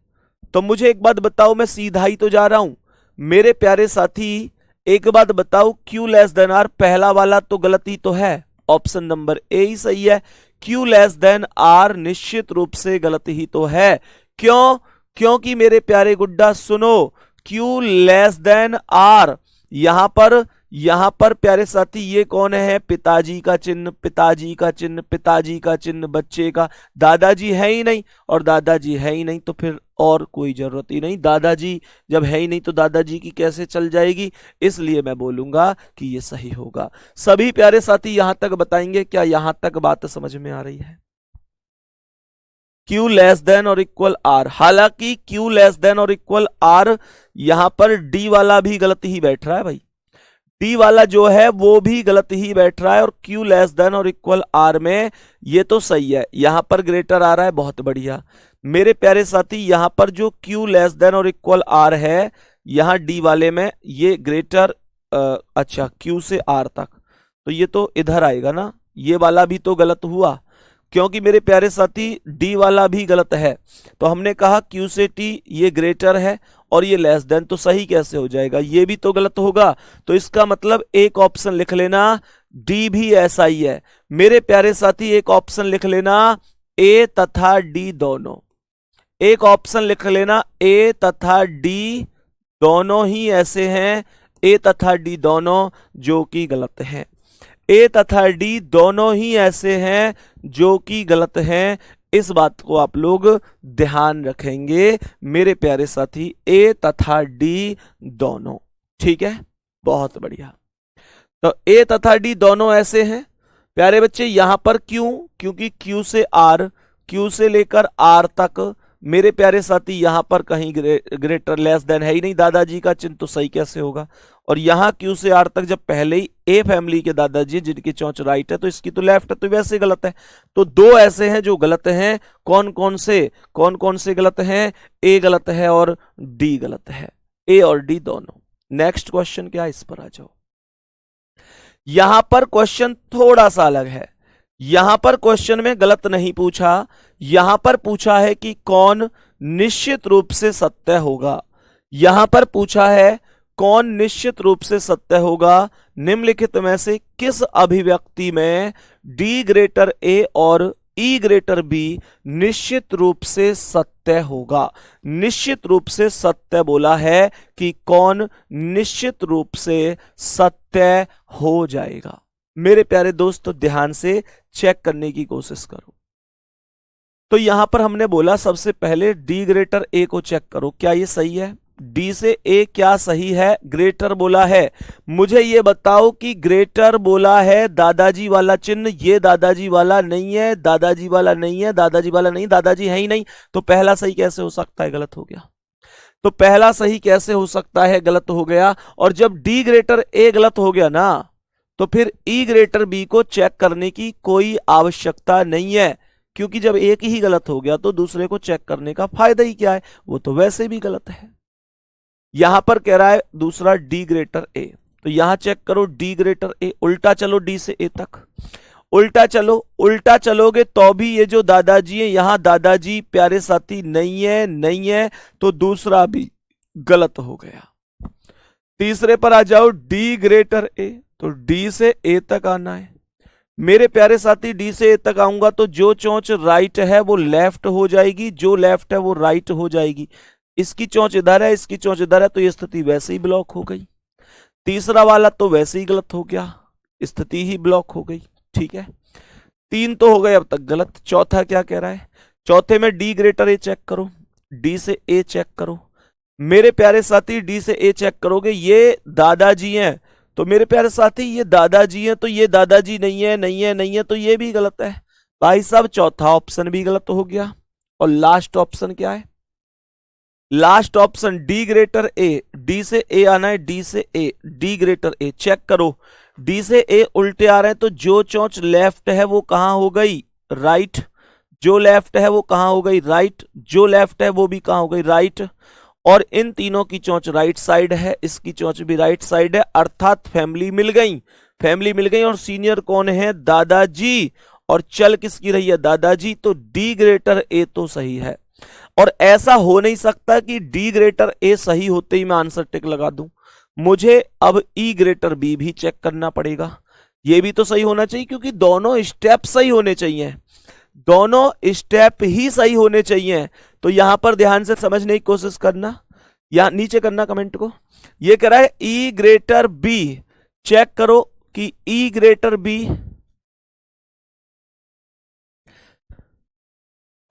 तो मुझे एक बात बताओ, मैं सीधा ही तो जा रहा हूं मेरे प्यारे साथी, एक बात बताओ, Q लेस देन R, पहला वाला तो गलत ही तो है, ऑप्शन नंबर ए ही सही है। Q लेस देन R निश्चित रूप से गलत ही तो है। क्यों? क्योंकि मेरे प्यारे गुड्डा सुनो, Q लेस देन R, यहां पर प्यारे साथी ये कौन है? पिताजी का चिन्ह, पिताजी का चिन्ह, पिताजी का चिन्ह बच्चे का, दादाजी है ही नहीं, और दादाजी है ही नहीं तो फिर और कोई जरूरत ही नहीं। दादाजी जब है ही नहीं तो दादाजी की कैसे चल जाएगी? इसलिए मैं बोलूंगा कि ये सही होगा। सभी प्यारे साथी यहां तक बताएंगे, क्या यहां तक बात समझ में आ रही है? Q लेस देन और इक्वल R, हालांकि Q लेस देन और इक्वल R यहां पर D वाला भी गलत ही बैठ रहा है भाई, डी वाला जो है वो भी गलत ही बैठ रहा है, और Q लेस देन और इक्वल R में ये तो सही है, यहां पर ग्रेटर आ रहा है, बहुत बढ़िया। मेरे प्यारे साथी यहां पर जो Q लेस देन और इक्वल R है, यहां D वाले में ये ग्रेटर, अच्छा Q से R तक, तो ये तो इधर आएगा ना, ये वाला भी तो गलत हुआ, क्योंकि मेरे प्यारे साथी डी वाला भी गलत है। तो हमने कहा Q से T ये ग्रेटर है और ये लेस देन, तो सही कैसे हो जाएगा? ये भी तो गलत होगा। तो इसका मतलब एक ऑप्शन लिख लेना, डी भी ऐसा ही है। मेरे प्यारे साथी एक ऑप्शन लिख लेना, ए तथा डी दोनों, एक ऑप्शन लिख लेना, ए तथा डी दोनों ही ऐसे हैं, ए तथा डी दोनों जो कि गलत हैं। ए तथा डी दोनों ही ऐसे हैं जो कि गलत हैं। इस बात को आप लोग ध्यान रखेंगे मेरे प्यारे साथी, ए तथा डी दोनों, ठीक है, बहुत बढ़िया। तो ए तथा डी दोनों ऐसे हैं प्यारे बच्चे। यहां पर क्यों? क्योंकि Q से R, Q से लेकर R तक मेरे प्यारे साथी यहां पर कहीं ग्रेटर लेस देन है ही नहीं, दादाजी का चिन्ह तो सही कैसे होगा? और यहां Q से R तक जब पहले ही ए फैमिली के दादाजी जिनकी चोंच राइट है तो इसकी तो लेफ्ट है, तो वैसे गलत है। तो दो ऐसे हैं जो गलत हैं, कौन कौन से गलत हैं? ए गलत है और डी गलत है, ए और डी दोनों। नेक्स्ट क्वेश्चन क्या है, इस पर आ जाओ। यहां पर क्वेश्चन थोड़ा सा अलग है, यहां पर क्वेश्चन में गलत नहीं पूछा, यहां पर पूछा है कि कौन निश्चित रूप से सत्य होगा। यहां पर पूछा है कौन निश्चित रूप से सत्य होगा, निम्नलिखित में से किस अभिव्यक्ति में डी ग्रेटर ए और ई ग्रेटर बी निश्चित रूप से सत्य होगा। निश्चित रूप से सत्य बोला है कि कौन निश्चित रूप से सत्य हो जाएगा। मेरे प्यारे दोस्तों ध्यान से चेक करने की कोशिश करो। तो यहां पर हमने बोला सबसे पहले डी ग्रेटर ए को चेक करो, क्या ये सही है? डी से ए क्या सही है? ग्रेटर बोला है। मुझे ये बताओ कि ग्रेटर बोला है, दादाजी वाला चिन्ह, ये दादाजी वाला नहीं है, दादाजी वाला नहीं है, दादाजी वाला नहीं, दादाजी है ही नहीं, तो पहला सही कैसे हो सकता है? गलत हो गया। तो पहला सही कैसे हो सकता है? गलत हो गया। और जब डी ग्रेटर ए गलत हो गया ना, तो फिर ई ग्रेटर बी को चेक करने की कोई आवश्यकता नहीं है, क्योंकि जब एक ही गलत हो गया तो दूसरे को चेक करने का फायदा ही क्या है? वो तो वैसे भी गलत है। यहां पर कह रहा है दूसरा डी ग्रेटर ए, तो यहां चेक करो डी ग्रेटर ए, उल्टा चलो डी से ए तक, उल्टा चलो, उल्टा चलोगे तो भी ये जो दादाजी है यहां दादाजी प्यारे साथी नहीं है, नहीं है, तो दूसरा भी गलत हो गया। तीसरे पर आ जाओ, डी ग्रेटर ए, तो डी से ए तक आना है। मेरे प्यारे साथी डी से ए तक आऊंगा तो जो चोंच राइट है वो लेफ्ट हो जाएगी, जो लेफ्ट है वो राइट हो जाएगी। इसकी चोंच इधर है, इसकी चोंच इधर है, तो ये स्थिति वैसे ही ब्लॉक हो गई। तीसरा वाला तो वैसे ही गलत हो गया, स्थिति ही ब्लॉक हो गई, ठीक है। तीन तो हो गए अब तक गलत। चौथा क्या कह रहा है? चौथे में डी ग्रेटर ए चेक करो, डी से ए चेक करो। मेरे प्यारे साथी डी से ए चेक करोगे, ये दादाजी हैं, तो मेरे प्यारे साथी ये दादाजी हैं, तो ये दादाजी नहीं है, नहीं है, नहीं है, तो ये भी गलत है भाई साहब। चौथा ऑप्शन भी गलत हो गया। और लास्ट ऑप्शन क्या है? लास्ट ऑप्शन डी ग्रेटर ए, डी से ए आना है, डी से ए, डी ग्रेटर ए चेक करो, डी से ए उल्टे आ रहे हैं, तो जो चोंच लेफ्ट है वो कहां हो गई? राइट। जो लेफ्ट है वो कहां हो गई? राइट। जो लेफ्ट है वो भी कहां हो गई? राइट। और इन तीनों की चोंच राइट साइड है, इसकी चोंच भी राइट साइड है, अर्थात फैमिली मिल गई, फैमिली मिल गई। और सीनियर कौन है? दादाजी। और चल किसकी रही है? दादाजी। तो डी ग्रेटर ए तो सही है। और ऐसा हो नहीं सकता कि डी ग्रेटर ए सही होते ही मैं आंसर टिक लगा दूं। मुझे अब ई ग्रेटर बी भी चेक करना पड़ेगा। ये भी तो सही होना चाहिए, क्योंकि दोनों स्टेप सही होने चाहिए, दोनों स्टेप ही सही होने चाहिए। तो यहां पर ध्यान से समझने की कोशिश करना, यहां नीचे करना कमेंट को। ये कह रहा है ई ग्रेटर बी, चेक करो कि ई ग्रेटर बी।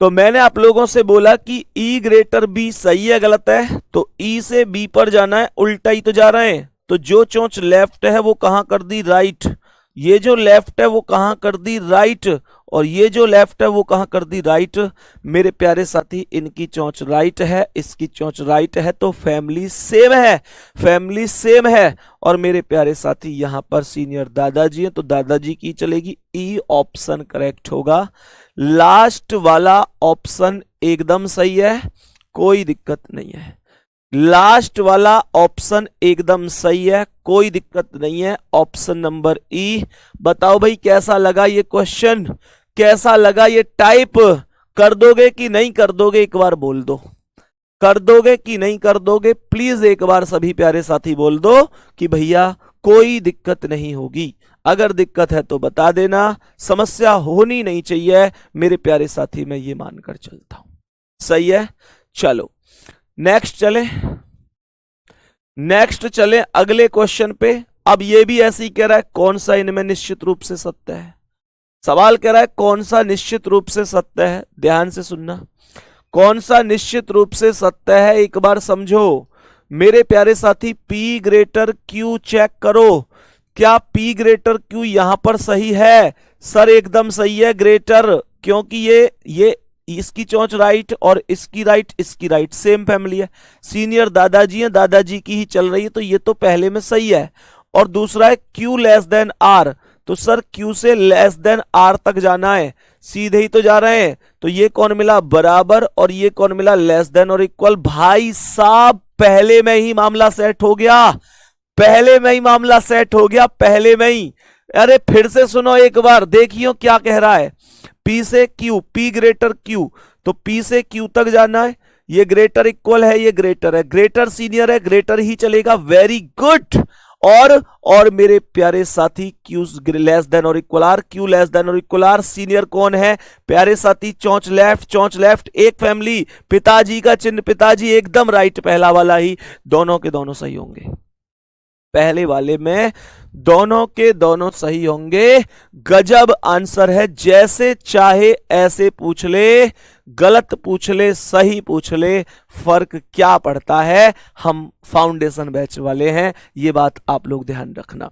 तो मैंने आप लोगों से बोला कि ई ग्रेटर बी सही है गलत है, तो ई से बी पर जाना है, उल्टा ही तो जा रहे हैं। तो जो चोंच लेफ्ट है वो कहां कर दी, राइट। ये जो लेफ्ट है वो कहां कर दी, राइट। और ये जो लेफ्ट है वो कहां कर दी, राइट। मेरे प्यारे साथी, इनकी चोंच राइट है, इसकी चोंच राइट है, तो फैमिली सेम है, फैमिली सेम है। और मेरे प्यारे साथी, यहां पर सीनियर दादाजी हैं, तो दादाजी की चलेगी, ई ऑप्शन करेक्ट होगा। लास्ट वाला ऑप्शन एकदम सही है, कोई दिक्कत नहीं है। लास्ट वाला ऑप्शन एकदम सही है, कोई दिक्कत नहीं है, ऑप्शन नंबर ई। बताओ भाई कैसा लगा ये क्वेश्चन, कैसा लगा ये टाइप, कर दोगे कि नहीं कर दोगे, एक बार बोल दो, कर दोगे कि नहीं कर दोगे। प्लीज एक बार सभी प्यारे साथी बोल दो कि भैया कोई दिक्कत नहीं होगी। अगर दिक्कत है तो बता देना, समस्या होनी नहीं चाहिए मेरे प्यारे साथी, मैं ये मानकर चलता हूं। सही है, चलो नेक्स्ट चले, नेक्स्ट चले अगले क्वेश्चन पे। अब ये भी ऐसे ही कह रहा है, कौन सा इनमें निश्चित रूप से सत्य है। सवाल कह रहा है कौन सा निश्चित रूप से सत्य है, ध्यान से सुनना। कौन सा निश्चित रूप से सत्य है, एक बार समझो मेरे प्यारे साथी। P ग्रेटर Q चेक करो, क्या P ग्रेटर Q यहां पर सही है। सर एकदम सही है ग्रेटर, क्योंकि ये इसकी चोंच राइट और इसकी राइट, इसकी राइट, सेम फैमिली है। सीनियर दादाजी हैं, दादाजी की ही चल रही है, तो ये तो पहले में सही है। और दूसरा है Q लेस देन R, तो सर Q से लेस देन R तक जाना है, सीधे ही तो जा रहे हैं। तो ये कौन मिला, बराबर, और ये कौन मिला, लेस देन और इक्वल। भाई साहब पहले में ही मामला सेट हो गया, पहले में ही मामला सेट हो गया, पहले में ही। अरे फिर से सुनो एक बार, देखियो क्या कह रहा है। P से Q, P ग्रेटर Q, तो P से Q तक जाना है। ये ग्रेटर इक्वल है, ये ग्रेटर है, ग्रेटर सीनियर है, ग्रेटर ही चलेगा। Very good. और मेरे प्यारे साथी Q लेस देन और equal R, Q less than और इक्वल R। सीनियर कौन है प्यारे साथी, चोंच लेफ्ट, चोंच लेफ्ट, एक फैमिली, पिताजी का चिन्ह, पिताजी एकदम राइट, पहला वाला ही। दोनों के दोनों सही होंगे, पहले वाले में दोनों के दोनों सही होंगे। गजब आंसर है, जैसे चाहे ऐसे पूछ ले, गलत पूछ ले, सही पूछ ले, फर्क क्या पड़ता है। हम फाउंडेशन बैच वाले हैं, ये बात आप लोग ध्यान रखना।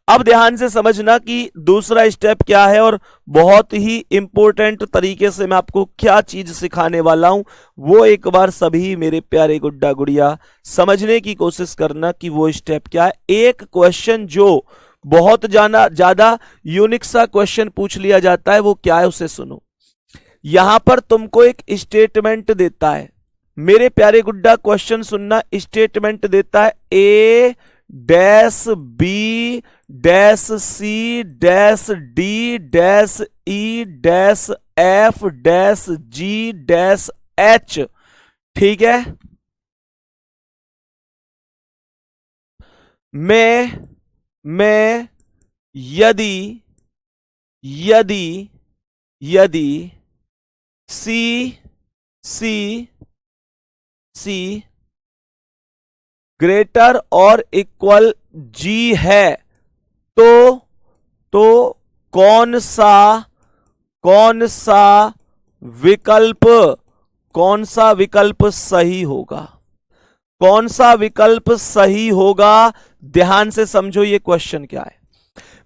अब ध्यान से समझना कि दूसरा स्टेप क्या है, और बहुत ही इंपॉर्टेंट तरीके से मैं आपको क्या चीज सिखाने वाला हूं, वो एक बार सभी मेरे प्यारे गुड्डा गुड़िया समझने की कोशिश करना कि वो स्टेप क्या है। एक क्वेश्चन जो बहुत ज्यादा यूनिक सा क्वेश्चन पूछ लिया जाता है, वो क्या है उसे सुनो। यहां पर तुमको एक स्टेटमेंट देता है, मेरे प्यारे गुड्डा क्वेश्चन सुनना, स्टेटमेंट देता है A dash B dash C dash D dash E dash F dash G dash H. ठीक है, मैं यदि यदि यदि सी ग्रेटर और इक्वल जी है, तो कौन सा विकल्प सही होगा, कौन सा विकल्प सही होगा। ध्यान से समझो ये क्वेश्चन क्या है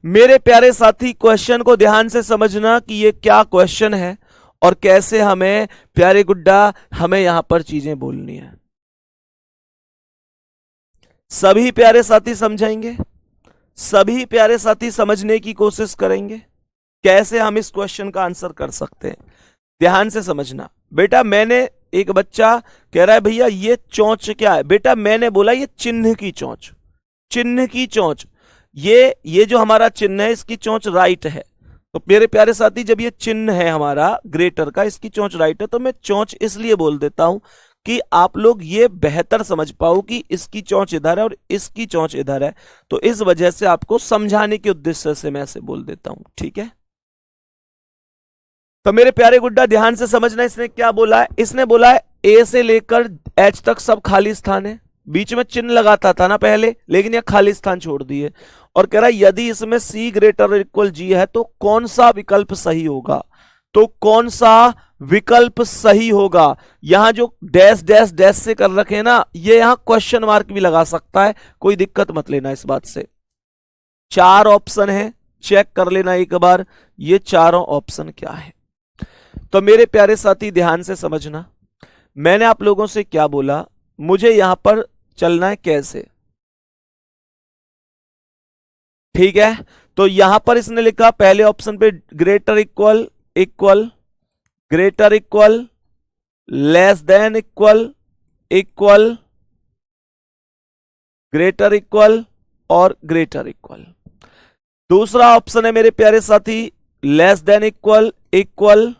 मेरे प्यारे साथी। क्वेश्चन को ध्यान से समझना कि ये क्या क्वेश्चन है और कैसे हमें प्यारे गुड्डा हमें यहां पर चीजें बोलनी है। सभी प्यारे साथी समझेंगे, सभी प्यारे साथी समझने की कोशिश करेंगे कैसे हम इस क्वेश्चन का आंसर कर सकते हैं। ध्यान से समझना बेटा। मैंने, एक बच्चा कह रहा है भैया ये चोंच क्या है, बेटा मैंने बोला ये चिन्ह की चोंच, चिन्ह की चोंच। ये जो हमारा चिन्ह है इसकी चोंच राइट है। तो मेरे प्यारे साथी जब ये चिन्ह है हमारा ग्रेटर का, इसकी चोंच राइट है, तो मैं चोंच इसलिए बोल देता हूं कि आप लोग ये बेहतर समझ पाओ कि इसकी चोंच इधर है और इसकी चोंच इधर है, तो इस वजह से आपको समझाने के उद्देश्य से मैं ऐसे बोल देता हूं, ठीक है। तो मेरे प्यारे गुड्डा ध्यान से समझना, इसने क्या बोला है, इसने बोला है ए से लेकर एच तक सब खाली स्थान है, बीच में चिन्ह लगाता था ना पहले, लेकिन यह खाली स्थान छोड़ दिए, और कह रहा है यदि इसमें सी ग्रेटर इक्वल जी है तो कौन सा विकल्प सही होगा। तो कौन सा विकल्प सही होगा, यहां जो डैश डैश डैश से कर रखे ना, ये यहां क्वेश्चन मार्क भी लगा सकता है, कोई दिक्कत मत लेना इस बात से। 4 ऑप्शन है, चेक कर लेना एक बार ये चारों ऑप्शन क्या है। तो मेरे प्यारे साथी ध्यान से समझना, मैंने आप लोगों से क्या बोला, मुझे यहां पर चलना है कैसे, ठीक है। तो यहां पर इसने लिखा पहले ऑप्शन पे greater equal equal, greater equal, less than equal, equal, greater equal और ग्रेटर इक्वल। दूसरा ऑप्शन है मेरे प्यारे साथी लेस देन इक्वल इक्वल,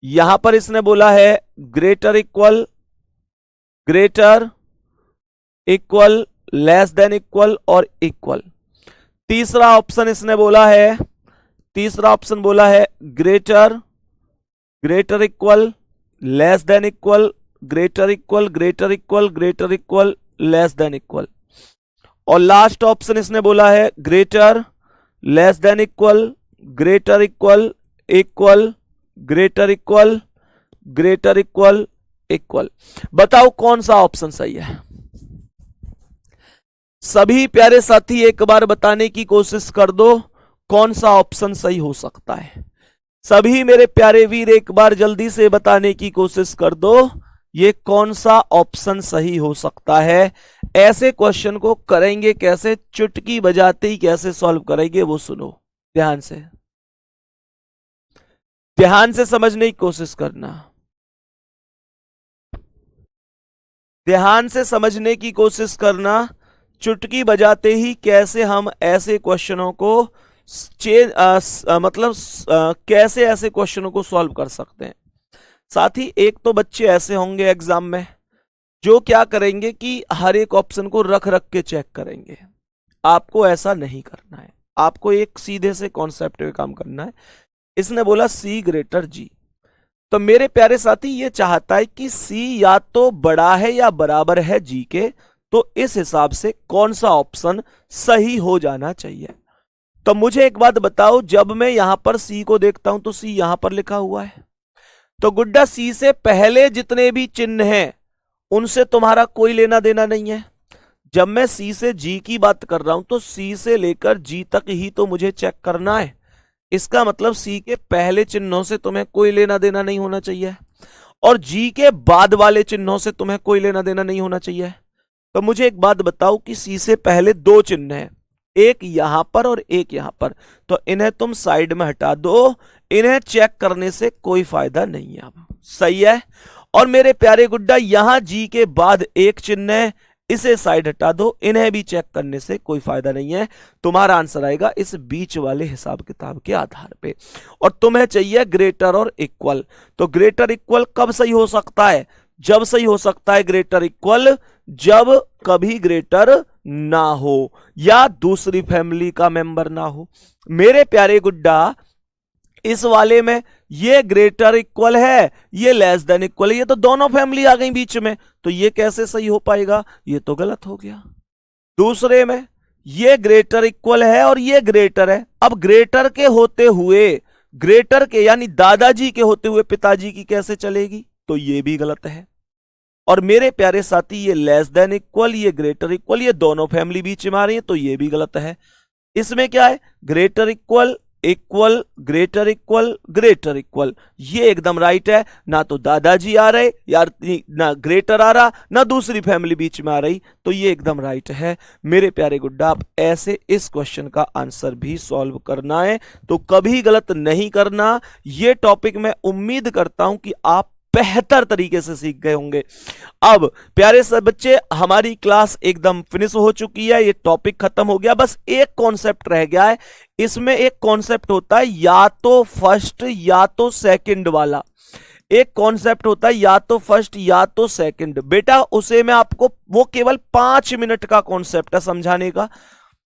यहां पर इसने बोला है greater equal, greater equal, less than equal और इक्वल। तीसरा ऑप्शन इसने बोला है, तीसरा ऑप्शन बोला है greater, greater equal, less than equal, greater equal, greater equal, greater equal, less than equal. और लास्ट ऑप्शन इसने बोला है greater, less than equal, greater equal, equal, greater equal, greater equal, equal. बताओ कौन सा ऑप्शन सही है। सभी प्यारे साथी एक बार बताने की कोशिश कर दो कौन सा ऑप्शन सही हो सकता है। सभी मेरे प्यारे वीर एक बार जल्दी से बताने की कोशिश कर दो ये कौन सा ऑप्शन सही हो सकता है। ऐसे क्वेश्चन को करेंगे कैसे, चुटकी बजाते ही कैसे सॉल्व करेंगे वो सुनो ध्यान से, ध्यान से समझने की कोशिश करना, ध्यान से समझने की कोशिश करना। चुटकी बजाते ही कैसे हम ऐसे क्वेश्चनों को कैसे ऐसे क्वेश्चनों को सॉल्व कर सकते हैं। साथ ही एक तो बच्चे ऐसे होंगे एग्जाम में जो क्या करेंगे कि हर एक ऑप्शन को रख रख के चेक करेंगे। आपको ऐसा नहीं करना है, आपको एक सीधे से कॉन्सेप्ट पे काम करना है। इसने बोला सी ग्रेटर जी, तो मेरे प्यारे साथी ये चाहता है कि सी या तो बड़ा है या बराबर है जी के, तो इस हिसाब से कौन सा ऑप्शन सही हो जाना चाहिए। तो मुझे एक बात बताओ, जब मैं यहां पर सी को देखता हूं तो सी यहां पर लिखा हुआ है, तो गुड्डा सी से पहले जितने भी चिन्ह हैं उनसे तुम्हारा कोई लेना देना नहीं है। जब मैं सी से जी की बात कर रहा हूं तो सी से लेकर जी तक ही तो मुझे चेक करना है। इसका मतलब सी के पहले चिन्हों से तुम्हें कोई लेना देना नहीं होना चाहिए और जी के बाद वाले चिन्हों से तुम्हें कोई लेना देना नहीं होना चाहिए। तो मुझे एक बात बताओ कि सी से पहले 2 चिन्ह हैं, एक यहां पर और एक यहां पर, तो इन्हें तुम साइड में हटा दो, इन्हें चेक करने से कोई फायदा नहीं है। अब सही है। और मेरे प्यारे गुड्डा यहां जी के बाद एक चिन्ह है, इसे साइड हटा दो, इन्हें भी चेक करने से कोई फायदा नहीं है। तुम्हारा आंसर आएगा इस बीच वाले हिसाब किताब के आधार पे। और तुम्हें चाहिए ग्रेटर और इक्वल, तो ग्रेटर इक्वल कब सही हो सकता है, जब सही हो सकता है ग्रेटर इक्वल जब कभी ग्रेटर ना हो या दूसरी फैमिली का मेंबर ना हो। मेरे प्यारे गुड्डा इस वाले में ये ग्रेटर इक्वल है, ये लेस देन इक्वल है, ये तो दोनों फैमिली आ गई बीच में, तो ये कैसे सही हो पाएगा, ये तो गलत हो गया। दूसरे में ये ग्रेटर इक्वल है और ये ग्रेटर है, अब ग्रेटर के होते हुए, ग्रेटर के यानी दादाजी के होते हुए पिताजी की कैसे चलेगी, तो ये भी गलत है। और मेरे प्यारे साथी ये लेस देन इक्वल, ये ग्रेटर इक्वल, ये दोनों फैमिली बीच में आ रही है, तो ये भी गलत है। इसमें क्या है, greater equal equal, greater equal, greater equal, ये एकदम राइट है। ना तो दादाजी आ रहे यार, ना ग्रेटर आ रहा, ना दूसरी फैमिली बीच में आ रही, तो ये एकदम राइट है। मेरे प्यारे गुड्डा आप ऐसे इस क्वेश्चन का आंसर भी सॉल्व करना है, तो कभी गलत नहीं करना। ये टॉपिक मैं उम्मीद करता हूं कि आप बेहतर तरीके से सीख गए होंगे। अब प्यारे सब बच्चे हमारी क्लास एकदम फिनिश हो चुकी है, ये टॉपिक खत्म हो गया, बस एक कॉन्सेप्ट रह गया है। इसमें एक कॉन्सेप्ट होता है या तो फर्स्ट या तो सेकंड वाला, एक कॉन्सेप्ट होता है या तो फर्स्ट या तो सेकंड, बेटा उसे मैं आपको, वो केवल 5 मिनट का कॉन्सेप्ट है समझाने का,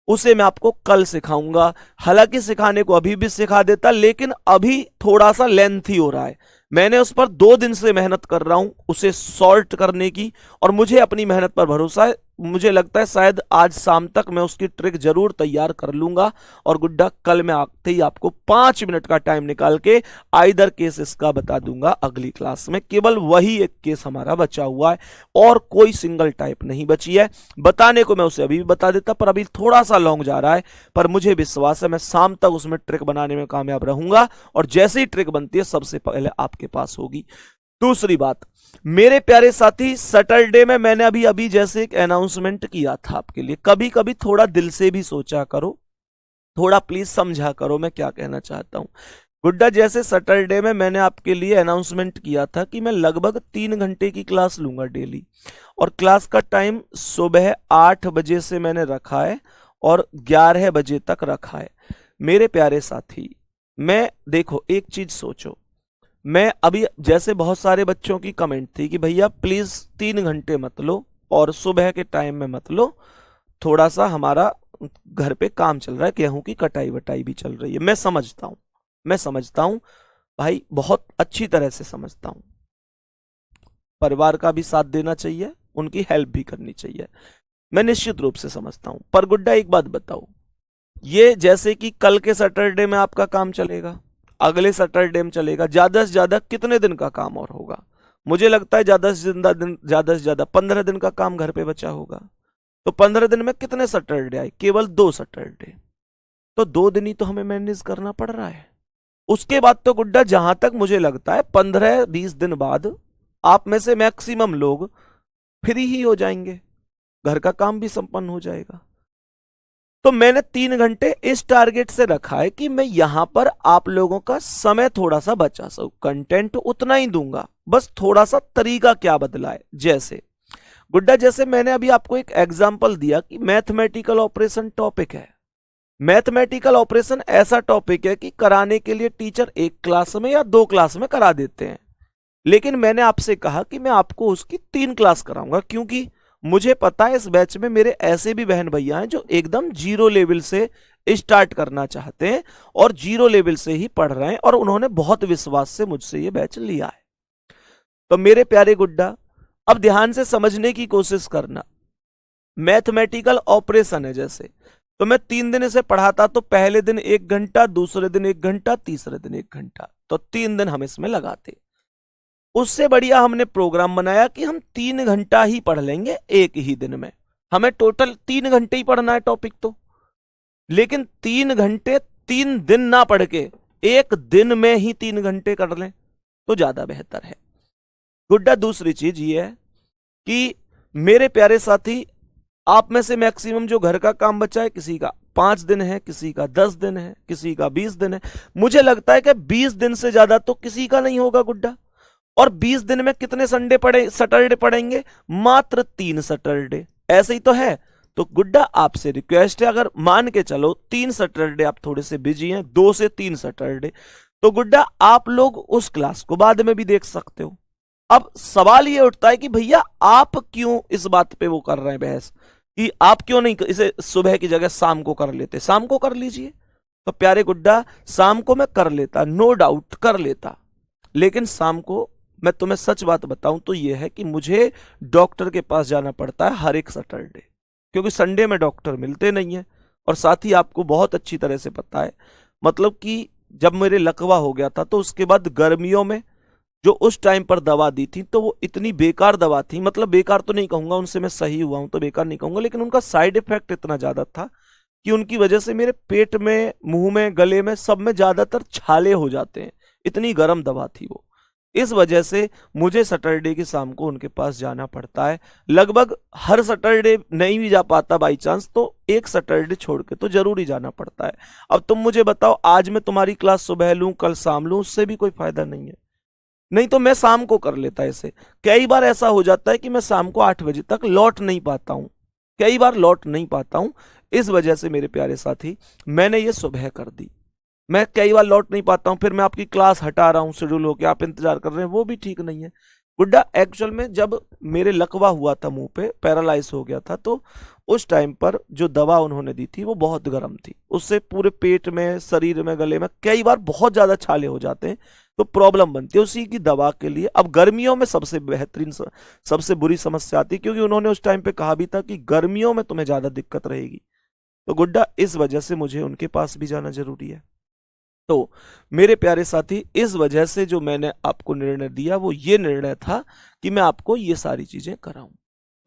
उसे मैं आपको कल सिखाऊंगा। हालांकि सिखाने को अभी भी सिखा देता, लेकिन अभी थोड़ा सा लेंथी हो रहा है। मैंने उस पर 2 दिन से मेहनत कर रहा हूं उसे सॉल्ट करने की, और मुझे अपनी मेहनत पर भरोसा है। मुझे लगता है शायद आज शाम तक मैं उसकी ट्रिक जरूर तैयार कर लूंगा। और गुड्डा कल मैं आते ही आपको 5 मिनट का टाइम निकाल के आइदर केस इसका बता दूंगा अगली क्लास में। केवल वही एक केस हमारा बचा हुआ है और कोई सिंगल टाइप नहीं बची है। बताने को मैं उसे अभी भी बता देता, पर अभी थोड़ा सा लॉन्ग जा रहा है। पर मुझे विश्वास है मैं शाम तक उसमें ट्रिक बनाने में कामयाब रहूंगा, और जैसे ही ट्रिक बनती है सबसे पहले आपके पास होगी। दूसरी बात, मेरे प्यारे साथी, सैटरडे में मैंने अभी अभी जैसे एक अनाउंसमेंट किया था आपके लिए, कभी कभी थोड़ा दिल से भी सोचा करो, थोड़ा प्लीज समझा करो मैं क्या कहना चाहता हूं। गुड्डा, जैसे सैटरडे में मैंने आपके लिए अनाउंसमेंट किया था कि मैं लगभग 3 घंटे की क्लास लूंगा डेली, और क्लास का टाइम सुबह 8 बजे से मैंने रखा है और 11 बजे तक रखा है। मेरे प्यारे साथी, मैं देखो एक चीज सोचो, मैं अभी जैसे बहुत सारे बच्चों की कमेंट थी कि भैया प्लीज 3 घंटे मत लो और सुबह के टाइम में मत लो, थोड़ा सा हमारा घर पे काम चल रहा है, गेहूं की कटाई वटाई भी चल रही है। मैं समझता हूं भाई, बहुत अच्छी तरह से समझता हूं। परिवार का भी साथ देना चाहिए, उनकी हेल्प भी करनी चाहिए, मैं निश्चित रूप से समझता हूं। पर गुड्डा एक बात बताओ, ये जैसे कि कल के सैटरडे में आपका काम चलेगा, अगले सैटरडे में चलेगा, ज्यादा से ज्यादा कितने दिन का काम और होगा? मुझे लगता है ज्यादा से ज्यादा 15 दिन का काम घर पे बचा होगा। तो 15 दिन में कितने सैटरडे आए? केवल 2 सैटरडे। तो 2 दिन ही तो हमें मैनेज करना पड़ रहा है। उसके बाद तो गुड्डा जहां तक मुझे लगता है 15-20 दिन बाद आप में से मैक्सिमम लोग फ्री ही हो जाएंगे, घर का काम भी संपन्न हो जाएगा। तो मैंने 3 घंटे इस टारगेट से रखा है कि मैं यहां पर आप लोगों का समय थोड़ा सा बचा सकूं। कंटेंट उतना ही दूंगा, बस थोड़ा सा तरीका क्या बदला है। जैसे गुड्डा, जैसे मैंने अभी आपको एक एग्जांपल दिया कि मैथमेटिकल ऑपरेशन टॉपिक है। मैथमेटिकल ऑपरेशन ऐसा टॉपिक है कि कराने के लिए टीचर 1 क्लास में या 2 क्लास में करा देते हैं, लेकिन मैंने आपसे कहा कि मैं आपको उसकी 3 क्लास कराऊंगा, क्योंकि मुझे पता है इस बैच में मेरे ऐसे भी बहन भैया हैं जो एकदम जीरो लेवल से स्टार्ट करना चाहते हैं और जीरो लेवल से ही पढ़ रहे हैं, और उन्होंने बहुत विश्वास से मुझसे ये बैच लिया है। तो मेरे प्यारे गुड्डा, अब ध्यान से समझने की कोशिश करना। मैथमेटिकल ऑपरेशन है जैसे, तो मैं 3 दिन इसे पढ़ाता, तो पहले दिन 1 घंटा, दूसरे दिन 1 घंटा, तीसरे दिन 1 घंटा, तो 3 दिन हम इसमें लगाते। उससे बढ़िया हमने प्रोग्राम बनाया कि हम 3 घंटा ही पढ़ लेंगे एक ही दिन में। हमें टोटल 3 घंटे ही पढ़ना है टॉपिक तो, लेकिन 3 घंटे 3 दिन ना पढ़ के एक दिन में ही 3 घंटे कर लें तो ज्यादा बेहतर है। गुड्डा, दूसरी चीज ये है कि मेरे प्यारे साथी, आप में से मैक्सिमम जो घर का काम बचा है, किसी का 5 दिन है, किसी का 10 दिन है, किसी का 20 दिन है। मुझे लगता है कि 20 दिन से ज्यादा तो किसी का नहीं होगा गुड्डा। और 20 दिन में कितने सैटरडे पढ़ेंगे? मात्र 3 सैटरडे। ऐसे ही तो है। तो गुड्डा, आपसे रिक्वेस्ट है, अगर मान के चलो 3 सैटरडे आप थोड़े से बिजी हैं, 2 से 3 सैटरडे, तो गुड्डा आप लोग उस क्लास को बाद में भी देख सकते हो। अब सवाल ये उठता है कि भैया आप क्यों इस बात पे वो कर रहे हैं बहस, कि आप क्यों नहीं इसे सुबह की जगह शाम को कर लेते? शाम को कर लीजिए। तो प्यारे गुड्डा, शाम को मैं कर लेता, नो डाउट कर लेता, लेकिन शाम को मैं तुम्हें सच बात बताऊं तो यह है कि मुझे डॉक्टर के पास जाना पड़ता है हर एक सैटरडे, क्योंकि संडे में डॉक्टर मिलते नहीं है। और साथ ही आपको बहुत अच्छी तरह से पता है, मतलब कि जब मेरे लकवा हो गया था तो उसके बाद गर्मियों में जो उस टाइम पर दवा दी थी, तो वो इतनी बेकार दवा थी, मतलब बेकार तो नहीं कहूंगा, उनसे मैं सही हुआ हूं तो बेकार नहीं कहूंगा, लेकिन उनका साइड इफेक्ट इतना ज्यादा था कि उनकी वजह से मेरे पेट में, मुंह में, गले में, सब में ज्यादातर छाले हो जाते हैं। इतनी गर्म दवा थी वो। इस वजह से मुझे सैटरडे की शाम को उनके पास जाना पड़ता है। लगभग हर सैटरडे नहीं भी जा पाता बाई चांस, तो एक सैटरडे छोड़ के तो जरूर ही जाना पड़ता है। अब तुम मुझे बताओ, आज मैं तुम्हारी क्लास सुबह लूं, कल शाम लूं, उससे भी कोई फायदा नहीं है। नहीं तो मैं शाम को कर लेता ऐसे। कई बार ऐसा हो जाता है कि मैं शाम को 8 बजे तक लौट नहीं पाता हूं, कई बार लौट नहीं पाता हूं। इस वजह से मेरे प्यारे साथी, मैंने ये सुबह कर दी। मैं कई बार लौट नहीं पाता हूँ, फिर मैं आपकी क्लास हटा रहा हूँ शेड्यूल होके, आप इंतजार कर रहे हैं, वो भी ठीक नहीं है। गुड्डा एक्चुअल में जब मेरे लकवा हुआ था, मुंह पे पैरालाइज हो गया था, तो उस टाइम पर जो दवा उन्होंने दी थी वो बहुत गर्म थी, उससे पूरे पेट में, शरीर में, गले में कई बार बहुत ज्यादा छाले हो जाते हैं, तो प्रॉब्लम बनती है। उसी की दवा के लिए अब गर्मियों में सबसे बेहतरीन सबसे बुरी समस्या आती है, क्योंकि उन्होंने उस टाइम पे कहा भी था कि गर्मियों में तुम्हें ज्यादा दिक्कत रहेगी। तो गुड्डा इस वजह से मुझे उनके पास भी जाना जरूरी है। तो मेरे प्यारे साथी, इस वजह से जो मैंने आपको निर्णय दिया वो ये निर्णय था कि मैं आपको ये सारी चीजें कराऊं।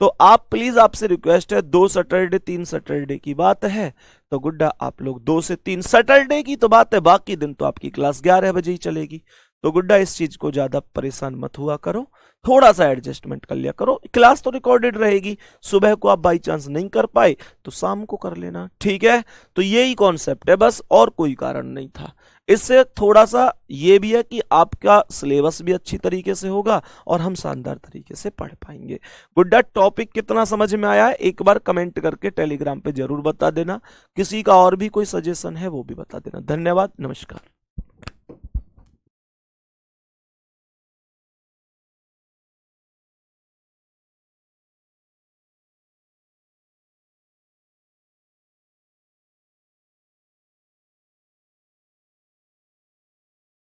तो आप प्लीज, आपसे रिक्वेस्ट है, 2 सैटरडे 3 सैटरडे की बात है, तो गुड्डा आप लोग 2 से 3 सैटरडे की तो बात है, बाकी दिन तो आपकी क्लास 11 बजे ही चलेगी। तो गुड्डा इस चीज को ज्यादा परेशान मत हुआ करो, थोड़ा सा एडजस्टमेंट कर लिया करो। क्लास तो रिकॉर्डेड रहेगी, सुबह को आप बाई चांस नहीं कर पाए तो शाम को कर लेना, ठीक है। तो यही कॉन्सेप्ट है बस, और कोई कारण नहीं था। इससे थोड़ा सा ये भी है कि आपका सिलेबस भी अच्छी तरीके से होगा और हम शानदार तरीके से पढ़ पाएंगे। गुड्डा टॉपिक कितना समझ में आया है एक बार कमेंट करके टेलीग्राम पे जरूर बता देना। किसी का और भी कोई सजेशन है वो भी बता देना। धन्यवाद, नमस्कार।